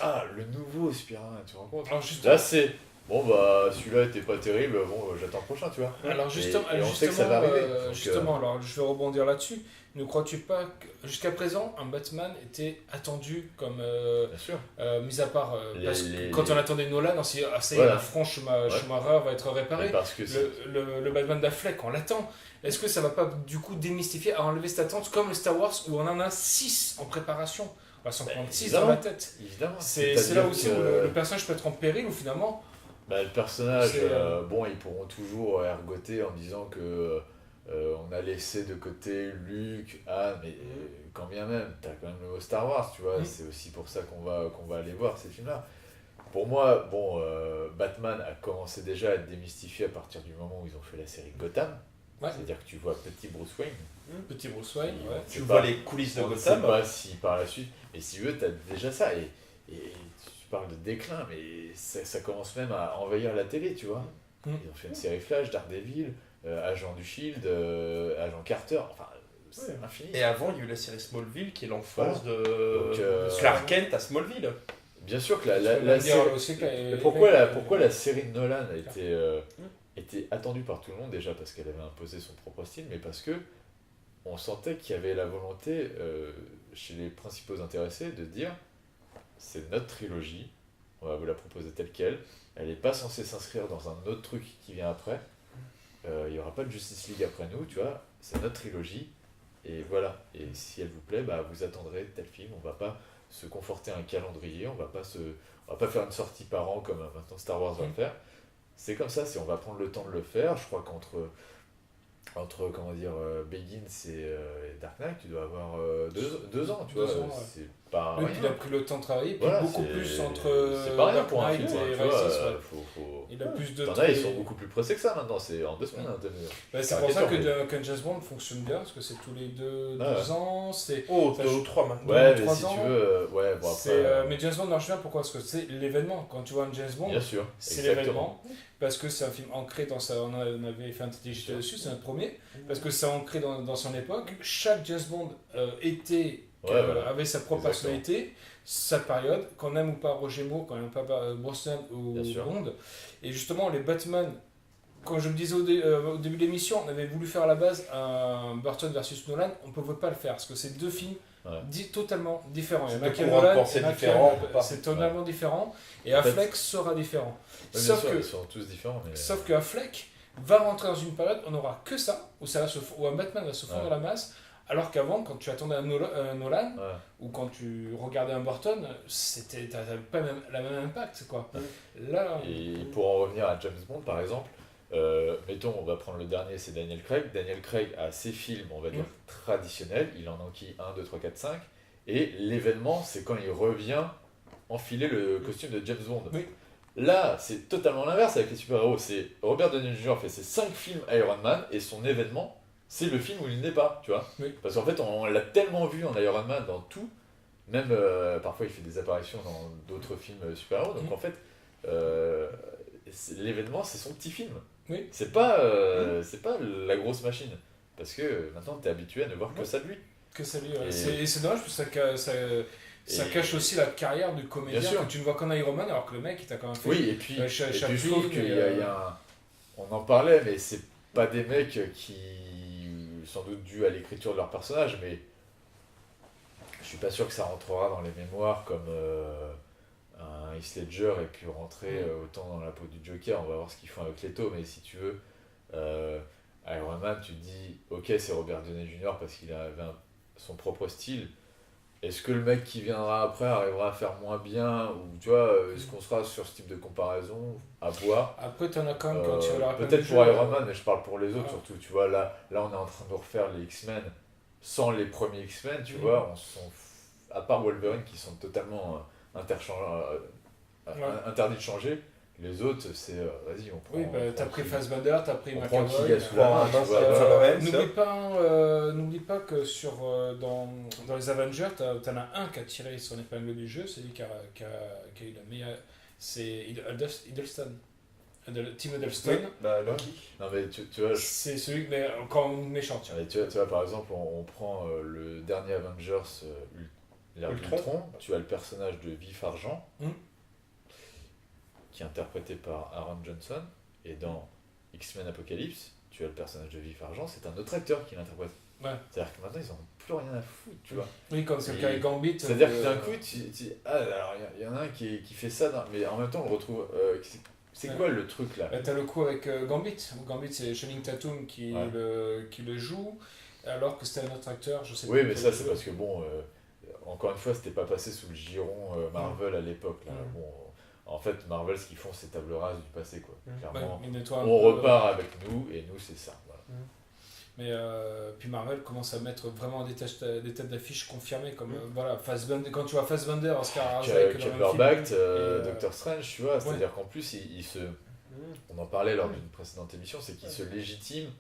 Speaker 2: Ah, le nouveau Spider-Man, tu te rends compte?
Speaker 3: alors justement,
Speaker 2: Là, c'est... Bon, bah, celui-là était pas terrible, bon, j'attends le prochain, tu vois.
Speaker 3: alors justement,
Speaker 2: et on sait que ça va arriver. Donc,
Speaker 3: justement, alors je vais rebondir là-dessus. Ne crois-tu pas que jusqu'à présent, un Batman était attendu comme
Speaker 2: Bien sûr.
Speaker 3: mis à part parce que
Speaker 2: Les-
Speaker 3: quand on attendait Nolan, on s'est dit, ah, ça y est,
Speaker 2: Voilà.
Speaker 3: la frange Schumacher va être réparé.
Speaker 2: Mais parce que c'est...
Speaker 3: Le Batman d'Affleck, on l'attend. Est-ce que ça va pas du coup démystifier, à enlever cette attente comme le Star Wars où on en a 6 en préparation? On va s'en prendre 6 dans la tête.
Speaker 2: Évidemment.
Speaker 3: C'est
Speaker 2: C'est-à-dire
Speaker 3: là aussi
Speaker 2: que,
Speaker 3: où le personnage peut être en péril ou finalement.
Speaker 2: bah, le personnage,
Speaker 3: C'est,
Speaker 2: bon, ils pourront toujours ergoter en disant que on a laissé de côté Luke, Anne, mais quand bien même, t'as quand même le mot Star Wars, tu vois, c'est aussi pour ça qu'on va aller voir ces films-là. Pour moi, bon, Batman a commencé déjà à être démystifié à partir du moment où ils ont fait la série Gotham.
Speaker 3: Ouais.
Speaker 2: C'est-à-dire que tu vois petit Bruce Wayne.
Speaker 3: Petit Bruce Wayne, ouais.
Speaker 1: Tu vois les coulisses de
Speaker 2: On ne sait
Speaker 1: Gotham.
Speaker 2: pas si par la suite, mais si tu veux, tu as déjà ça. Et tu parles de déclin, mais ça commence même à envahir la télé, tu vois. Ils ont fait une série Flash, Daredevil, Agent du Shield, Agent Carter, enfin, c'est infini.
Speaker 1: Et avant, il y a eu la série Smallville qui est l'enfance de
Speaker 2: Donc,
Speaker 1: Clark Kent à Smallville.
Speaker 2: Bien sûr que
Speaker 3: Tu
Speaker 2: la
Speaker 3: peux même dire
Speaker 2: série...
Speaker 3: aussi
Speaker 2: Mais pourquoi la série de Nolan a été attendue par tout le monde, déjà parce qu'elle avait imposé son propre style, mais parce que on sentait qu'il y avait la volonté chez les principaux intéressés de dire c'est notre trilogie, on va vous la proposer telle qu'elle, elle n'est pas censée s'inscrire dans un autre truc qui vient après, il n'y aura pas de Justice League après nous, tu vois, c'est notre trilogie, et voilà, et si elle vous plaît, bah, vous attendrez tel film, on va pas se conforter à un calendrier, on va pas faire une sortie par an comme maintenant Star Wars va le faire, c'est comme ça, on va prendre le temps de le faire, je crois qu'entre comment dire, Begins et Dark Knight, tu dois avoir 2 ans, tu vois,
Speaker 3: 2 ans, ouais.
Speaker 2: c'est pas
Speaker 3: Luke,
Speaker 2: rien.
Speaker 3: il a pris le temps de travailler, puis
Speaker 2: Voilà,
Speaker 3: beaucoup
Speaker 2: c'est-
Speaker 3: plus entre
Speaker 2: c'est pas rien
Speaker 3: Dark
Speaker 2: pour un
Speaker 3: Knight
Speaker 2: film,
Speaker 3: et
Speaker 2: hein, tu vois,
Speaker 3: Rises, ouais.
Speaker 2: faut...
Speaker 3: Il a plus de
Speaker 2: T'en
Speaker 3: temps.
Speaker 2: as, ils sont beaucoup plus pressés que ça maintenant, c'est en 2 semaines. Hein,
Speaker 3: Ouais, c'est pour ça que James Bond fonctionne bien, parce que c'est tous les 2
Speaker 2: Ah,
Speaker 3: ans, c'est...
Speaker 1: Oh,
Speaker 3: Ça,
Speaker 1: 2
Speaker 3: je-
Speaker 1: ou 3 maintenant.
Speaker 2: Ouais, mais
Speaker 3: 3
Speaker 2: si
Speaker 3: ans.
Speaker 2: tu veux, ouais, bon après...
Speaker 3: Mais James Bond marche bien, pourquoi? Parce que c'est l'événement. Quand tu vois un James Bond,
Speaker 2: bien sûr,
Speaker 3: c'est
Speaker 2: exactement.
Speaker 3: l'événement. Parce que c'est un film ancré dans sa... On avait fait un petit digital dessus, c'est notre premier. Parce que c'est ancré dans son époque. Chaque James Bond
Speaker 2: Voilà.
Speaker 3: avait sa propre
Speaker 2: Exactement.
Speaker 3: personnalité, sa période, qu'on aime ou pas Roger Moore, qu'on aime pas Brosnan ou
Speaker 2: Bien sûr.
Speaker 3: Bond. Et justement, les Batman, quand je le disais au début de l'émission, on avait voulu faire à la base un Burton versus Nolan, on ne pouvait pas le faire, parce que c'est 2 films totalement différents.
Speaker 1: C'est
Speaker 3: Il y en a
Speaker 1: deux
Speaker 3: qui aiment
Speaker 1: courants de
Speaker 3: Nolan,
Speaker 1: pensée
Speaker 3: il y en a qui
Speaker 1: différents,
Speaker 3: aiment-
Speaker 1: on peut pas.
Speaker 3: c'est totalement différent, et
Speaker 2: En fait-
Speaker 3: Affleck sera différent.
Speaker 2: Ouais, bien
Speaker 3: Sauf
Speaker 2: sûr,
Speaker 3: que-
Speaker 2: ils sont tous différents, mais...
Speaker 3: Sauf que Affleck va rentrer dans une période où on n'aura que ça, où un Batman va se fondre
Speaker 2: Ouais.
Speaker 3: dans la masse, alors qu'avant, quand tu attendais un Nolan,
Speaker 2: Ouais.
Speaker 3: ou quand tu regardais un Burton, t'avais pas la même impact, quoi. Là,
Speaker 2: Et pour en revenir à James Bond, par exemple, mettons, on va prendre le dernier, c'est Daniel Craig. Daniel Craig a ses films, on va dire, traditionnels. Il en enquille 1, 2, 3, 4, 5. Et l'événement, c'est quand il revient enfiler le costume de James Bond.
Speaker 3: Oui.
Speaker 2: Là, c'est totalement l'inverse avec les super-héros. C'est Robert Downey Jr. fait ses 5 films Iron Man, et son événement, c'est le film où il n'est pas, tu vois.
Speaker 3: Oui.
Speaker 2: Parce qu'en fait, on l'a tellement vu en Iron Man dans tout, même parfois il fait des apparitions dans d'autres films super-héros, donc en fait, l'événement, c'est son petit film.
Speaker 3: Oui.
Speaker 2: C'est pas la grosse machine. Parce que maintenant, t'es habitué à ne voir que ça de lui.
Speaker 3: Que ça lui, ouais.
Speaker 2: Et-
Speaker 3: Et c'est dommage parce que ça
Speaker 2: Et-
Speaker 3: cache aussi la carrière du comédien
Speaker 2: Bien sûr.
Speaker 3: que tu ne vois qu'en Iron Man alors que le mec il t'a quand même fait.
Speaker 2: Oui, et puis
Speaker 3: Chaplin,
Speaker 2: je trouve qu'il y a un... On en parlait, mais c'est pas des mecs qui, sans doute dû à l'écriture de leur personnage, mais je suis pas sûr que ça rentrera dans les mémoires comme un Heath Ledger ait pu rentrer autant dans la peau du Joker. On va voir ce qu'ils font avec Leto, mais si tu veux, Iron Man, tu te dis, ok, c'est Robert Downey Jr. parce qu'il avait son propre style. Est-ce que le mec qui viendra après arrivera à faire moins bien, ou tu vois, est-ce qu'on sera sur ce type de comparaison à voir.
Speaker 3: Après, t'en as quand même quand tu vas
Speaker 2: Peut-être pour Iron Man, mais je parle pour les autres surtout. Tu vois, là, on est en train de refaire les X-Men sans les premiers X-Men, tu vois, à part Wolverine qui sont totalement interdits de changer. Les autres, c'est vas-y, on prend.
Speaker 3: Oui, bah, t'as pris Fassbender, t'as pris
Speaker 2: on prend
Speaker 3: McAvoy.
Speaker 2: qui a sous la main, tu vois.
Speaker 3: N'oublie pas que dans les Avengers, t'en as un qui a tiré son épingle du jeu, c'est lui qui a eu la meilleure. C'est Hiddleston. Tim Hiddleston.
Speaker 1: Oui, bah Loki.
Speaker 2: Non, mais tu vois.
Speaker 3: C'est celui, mais encore méchant.
Speaker 2: Tu vois, par exemple, on prend le dernier Avengers, l'ère d'Ultron, tu as le personnage de Vif Argent. Qui est interprété par Aaron Johnson, et dans X-Men Apocalypse, tu as le personnage de Vif Argent, c'est un autre acteur qui l'interprète.
Speaker 3: Ouais.
Speaker 2: C'est-à-dire que maintenant, ils n'ont plus rien à foutre, tu vois.
Speaker 3: Oui, comme c'est le cas avec Gambit.
Speaker 2: C'est-à-dire que d'un coup, alors il y en a un qui fait ça, mais en même temps, on le retrouve. C'est quoi le truc là?
Speaker 3: T'as le coup avec Gambit. Gambit, c'est Channing Tatum qui le joue, alors que c'était un autre acteur, je sais pas.
Speaker 2: Oui, mais ça, c'est parce que, bon, encore une fois, c'était pas passé sous le giron Marvel à l'époque. Là. Bon, en fait, Marvel, ce qu'ils font, c'est table rase du passé, quoi. Clairement, on repart avec nous, et nous, c'est ça. Voilà.
Speaker 3: Mais puis Marvel commence à mettre vraiment des têtes d'affiche confirmées, comme voilà, Fassbender, quand tu vois Fassbender, Oscar Isaac,
Speaker 2: Cumberbatch, Doctor Strange, tu vois, c'est-à-dire qu'en plus, on en parlait lors d'une précédente émission, c'est qu'il se légitime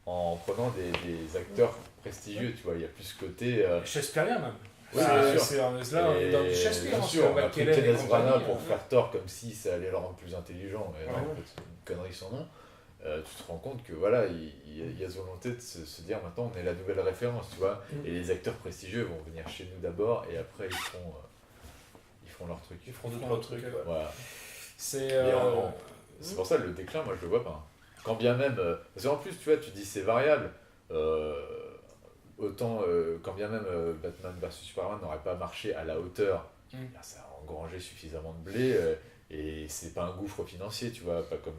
Speaker 2: en prenant des acteurs prestigieux, tu vois, il y a plus ce côté...
Speaker 3: Shakespearien même.
Speaker 2: Oui, bien sûr.
Speaker 3: Là, on est dans du Shakespeare.
Speaker 2: Bien sûr, on a pris Kenneth Branagh pour faire Thor comme si ça allait le rendre plus intelligent, mais non, c'est une connerie sans nom. Tu te rends compte que voilà, il y a cette volonté de se dire maintenant on est la nouvelle référence, tu vois, et les acteurs prestigieux vont venir chez nous d'abord et après ils font leur truc.
Speaker 3: Ils feront d'autres trucs.
Speaker 2: Voilà.
Speaker 3: C'est
Speaker 2: pour ça le déclin, moi je le vois pas. Quand bien même, parce qu'en plus tu vois, tu dis c'est variable. Autant quand bien même Batman vs Superman n'aurait pas marché à la hauteur, ça a engrangé suffisamment de blé et c'est pas un gouffre financier, tu vois, pas comme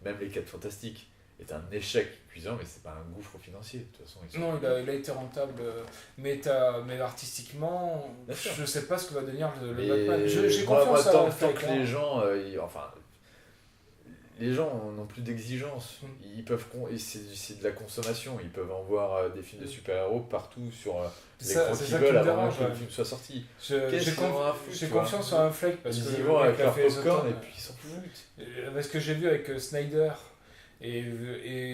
Speaker 2: même les 4 Fantastiques est un échec cuisant, mais c'est pas un gouffre financier de toute façon.
Speaker 3: Non, il a été rentable, mais artistiquement, je sais pas ce que va devenir le Batman. J'ai confiance
Speaker 2: tant que les gens, les gens n'ont plus d'exigence. Ils peuvent c'est de la consommation. Ils peuvent en voir des films de super-héros partout sur l'écran qu'ils veulent avant même que le film soit sorti.
Speaker 3: J'ai confiance en Affleck parce
Speaker 2: ils y vont avec leur popcorn et puis ils s'en foutent.
Speaker 3: Avec ce que j'ai vu avec Snyder et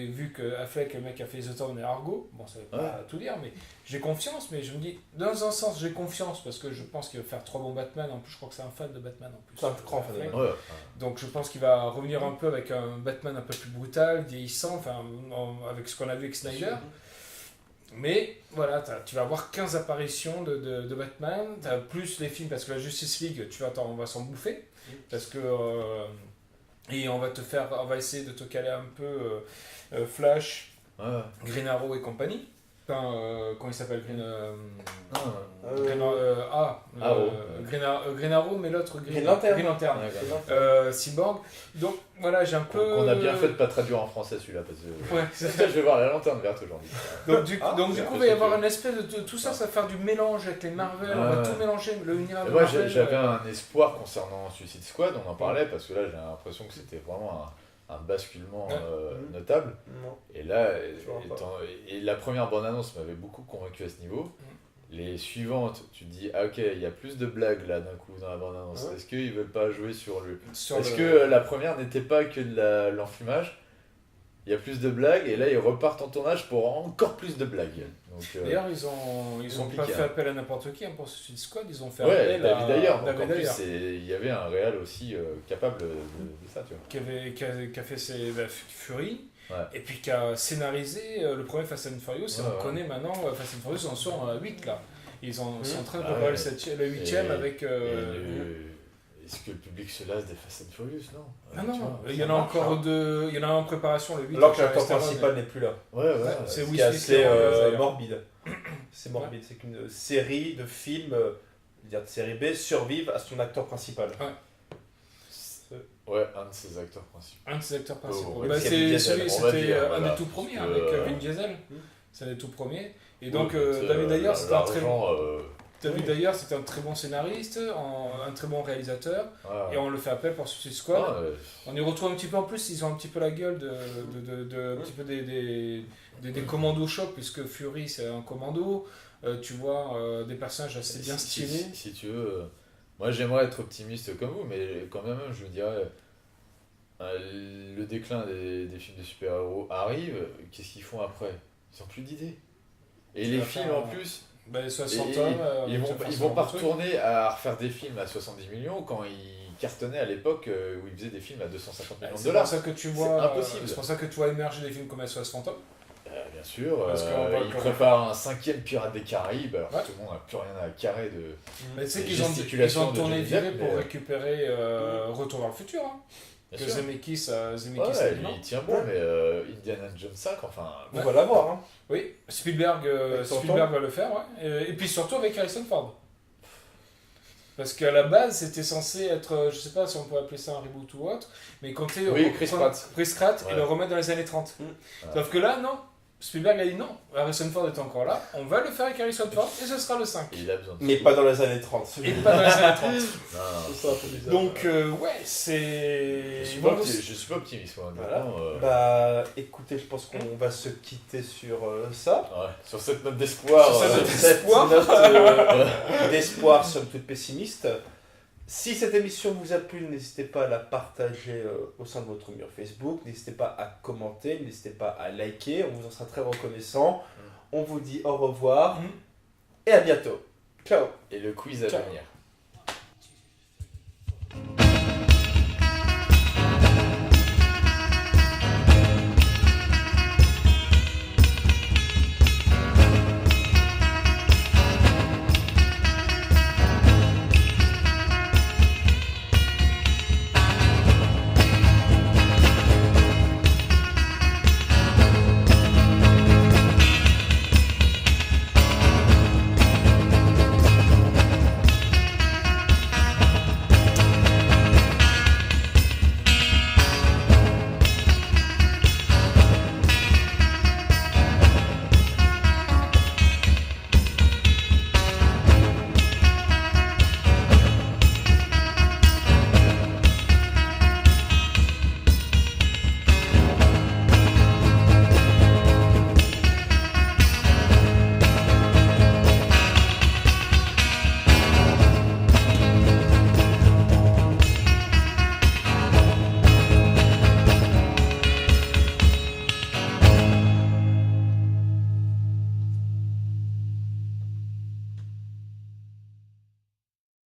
Speaker 3: vu que Affleck, le mec a fait The Town et Argo, bon ça veut pas tout dire, mais j'ai confiance, mais je me dis, dans un sens j'ai confiance parce que je pense qu'il va faire 3 bons Batman, en plus je crois que c'est un fan de Batman en plus.
Speaker 1: C'est un grand fan de Batman.
Speaker 3: Donc je pense qu'il va revenir un peu avec un Batman un peu plus brutal, vieillissant, enfin avec ce qu'on a vu avec Snyder. Mais voilà, tu vas avoir 15 apparitions de Batman, tu as plus les films parce que la Justice League, on va s'en bouffer, parce que et on va essayer de te caler un peu Flash, Green Arrow et compagnie. Enfin, comment il s'appelle Green Arrow, mais l'autre Green Lantern. Cyborg. Donc voilà, j'ai un peu.
Speaker 2: On a bien fait de pas traduire en français celui-là parce que je vais voir la lanterne verte aujourd'hui.
Speaker 3: Donc du coup, il va y avoir une espèce de tout ça, ça va faire du mélange avec les Marvel, on va tout mélanger, le univers de Marvel.
Speaker 2: Moi j'avais un espoir concernant Suicide Squad, on en parlait parce que là j'ai l'impression que c'était vraiment un basculement notable. Et là, et la première bande-annonce m'avait beaucoup convaincu à ce niveau. Les suivantes, tu te dis, ah ok, il y a plus de blagues là d'un coup dans la bande-annonce. Est-ce qu'ils veulent pas jouer sur le. Est-ce que la première n'était pas que de l'enfumage? il y a plus de blagues, et là ils repartent en tournage pour encore plus de blagues. Donc,
Speaker 3: D'ailleurs, ils ont pas
Speaker 2: compliqué,
Speaker 3: fait appel à n'importe qui pour Suicide Squad, ils ont fait
Speaker 2: ouais,
Speaker 3: appel
Speaker 2: David Ayer. Donc
Speaker 3: David
Speaker 2: en plus,
Speaker 3: Ayer,
Speaker 2: il y avait un réal aussi capable de ça, tu vois.
Speaker 3: qui a fait Fury,
Speaker 2: Ouais.
Speaker 3: et puis qui a scénarisé le premier Fast and Furious, et
Speaker 2: Ouais,
Speaker 3: on
Speaker 2: ouais.
Speaker 3: connaît maintenant Fast and Furious, on sort à 8 là. Ils sont en train de
Speaker 2: Ah
Speaker 3: préparer
Speaker 2: ouais.
Speaker 3: le 8ème avec...
Speaker 2: Est-ce que le public se lasse des Fast and Furious? Non.
Speaker 3: Non,
Speaker 2: Tu
Speaker 3: non,
Speaker 2: vois,
Speaker 3: il y
Speaker 2: ça
Speaker 3: en a
Speaker 2: marche,
Speaker 3: encore
Speaker 2: hein.
Speaker 3: deux, il y en a un en préparation, le 8.
Speaker 1: Alors que
Speaker 3: avec
Speaker 1: l'acteur
Speaker 3: Charlize
Speaker 1: principal
Speaker 3: Theron.
Speaker 1: n'est plus là.
Speaker 2: Ouais, ouais.
Speaker 3: C'est
Speaker 1: Ce
Speaker 3: Will
Speaker 1: qui est
Speaker 3: Smith
Speaker 1: assez
Speaker 3: qui est
Speaker 1: morbide. C'est morbide, c'est qu'une série de films, je veux dire de série B, survive à son acteur principal.
Speaker 2: Ouais, un de ses acteurs principaux.
Speaker 3: Un de ses acteurs principaux.
Speaker 2: Oh, ouais,
Speaker 3: Bah,
Speaker 1: c'est Vin Diesel,
Speaker 2: on va
Speaker 3: c'était
Speaker 2: dire,
Speaker 3: un
Speaker 2: voilà.
Speaker 3: des tout premiers
Speaker 2: Parce
Speaker 3: avec
Speaker 2: que,
Speaker 3: Vin Diesel. C'est un des tout premiers. Et donc,
Speaker 2: Ouais,
Speaker 3: David Ayer, c'était un très bon.
Speaker 2: l'argent,
Speaker 3: David Ayer, c'était un très bon scénariste, un très bon réalisateur,
Speaker 2: voilà.
Speaker 3: et on le fait appel pour Suicide Squad.
Speaker 2: Ah, ouais.
Speaker 3: On y retrouve un petit peu en plus, ils ont un petit peu la gueule un petit peu des commandos chocs, puisque Fury c'est un commando, tu vois des personnages assez bien stylés.
Speaker 2: Si tu veux, moi j'aimerais être optimiste comme vous, mais quand même, je me dirais, le déclin des films de super-héros arrive, qu'est-ce qu'ils font après? Ils n'ont plus d'idées. Et
Speaker 3: Tu
Speaker 2: les
Speaker 3: vas
Speaker 2: films
Speaker 3: faire,
Speaker 2: en plus,
Speaker 3: Ben, 60
Speaker 2: et-
Speaker 3: hommes,
Speaker 2: ils
Speaker 3: tu vas faire
Speaker 2: vont
Speaker 3: ce
Speaker 2: pas
Speaker 3: genre de truc.
Speaker 2: retourner à refaire des films à 70 millions quand ils cartonnaient à l'époque où ils faisaient des films à 250 millions de
Speaker 3: C'est pour
Speaker 2: dollars.
Speaker 3: ça que tu
Speaker 2: C'est
Speaker 3: vois,
Speaker 2: impossible.
Speaker 3: c'est pour ça que tu vois émerger des films comme SOS Fantôme.
Speaker 2: Bien sûr,
Speaker 3: Parce qu'on va
Speaker 2: ils
Speaker 3: encore-
Speaker 2: préparent un 5e Pirate des Caraïbes, alors
Speaker 3: Ouais.
Speaker 2: que tout le monde n'a plus rien à carrer de...
Speaker 3: Mais tu sais
Speaker 2: Les
Speaker 3: qu'ils ont
Speaker 2: gesticulations de
Speaker 3: tourné
Speaker 2: Johnny
Speaker 3: viré
Speaker 2: Depp,
Speaker 3: pour
Speaker 2: mais-
Speaker 3: récupérer Retour vers le futur. Hein.
Speaker 2: Bien
Speaker 3: Que
Speaker 2: sûr.
Speaker 3: Zemeckis
Speaker 2: Ouais,
Speaker 3: a dit
Speaker 2: lui,
Speaker 3: non.
Speaker 2: il tient bon, mais Indiana Jones 5, enfin...
Speaker 1: On va la voir. Hein.
Speaker 3: Oui, Spielberg va le faire, ouais. Et puis surtout avec Harrison Ford. Parce qu'à la base, c'était censé être, je sais pas si on peut appeler ça un reboot ou autre, mais quand tu
Speaker 2: Oui, Chris Pratt.
Speaker 3: et
Speaker 2: Ouais.
Speaker 3: le remettre dans les années 30.
Speaker 1: Mm.
Speaker 3: Sauf que là, non. Spielberg a dit non. Harrison Ford est encore là, on va le faire avec Harrison Ford et ce sera le 5.
Speaker 2: Et il a besoin de...
Speaker 1: Mais pas dans les années 30.
Speaker 3: Et pas dans les années 30.
Speaker 2: Non,
Speaker 1: C'est ça, un peu bizarre.
Speaker 3: Donc, ouais, c'est.
Speaker 2: je suis
Speaker 3: Bon,
Speaker 2: pas optimiste, moi.
Speaker 1: Voilà.
Speaker 2: honnêtement,
Speaker 1: Bah écoutez, je pense qu'on va se quitter sur ça.
Speaker 2: ouais, sur cette note d'espoir...
Speaker 3: Sur cette note
Speaker 1: Cette
Speaker 3: d'espoir.
Speaker 1: note d'espoir, somme toute pessimiste. Si cette émission vous a plu, n'hésitez pas à la partager au sein de votre mur Facebook. N'hésitez pas à commenter, n'hésitez pas à liker. On vous en sera très reconnaissant. On vous dit au revoir et à bientôt. Ciao.
Speaker 2: Et le quiz à
Speaker 3: Ciao.
Speaker 2: venir.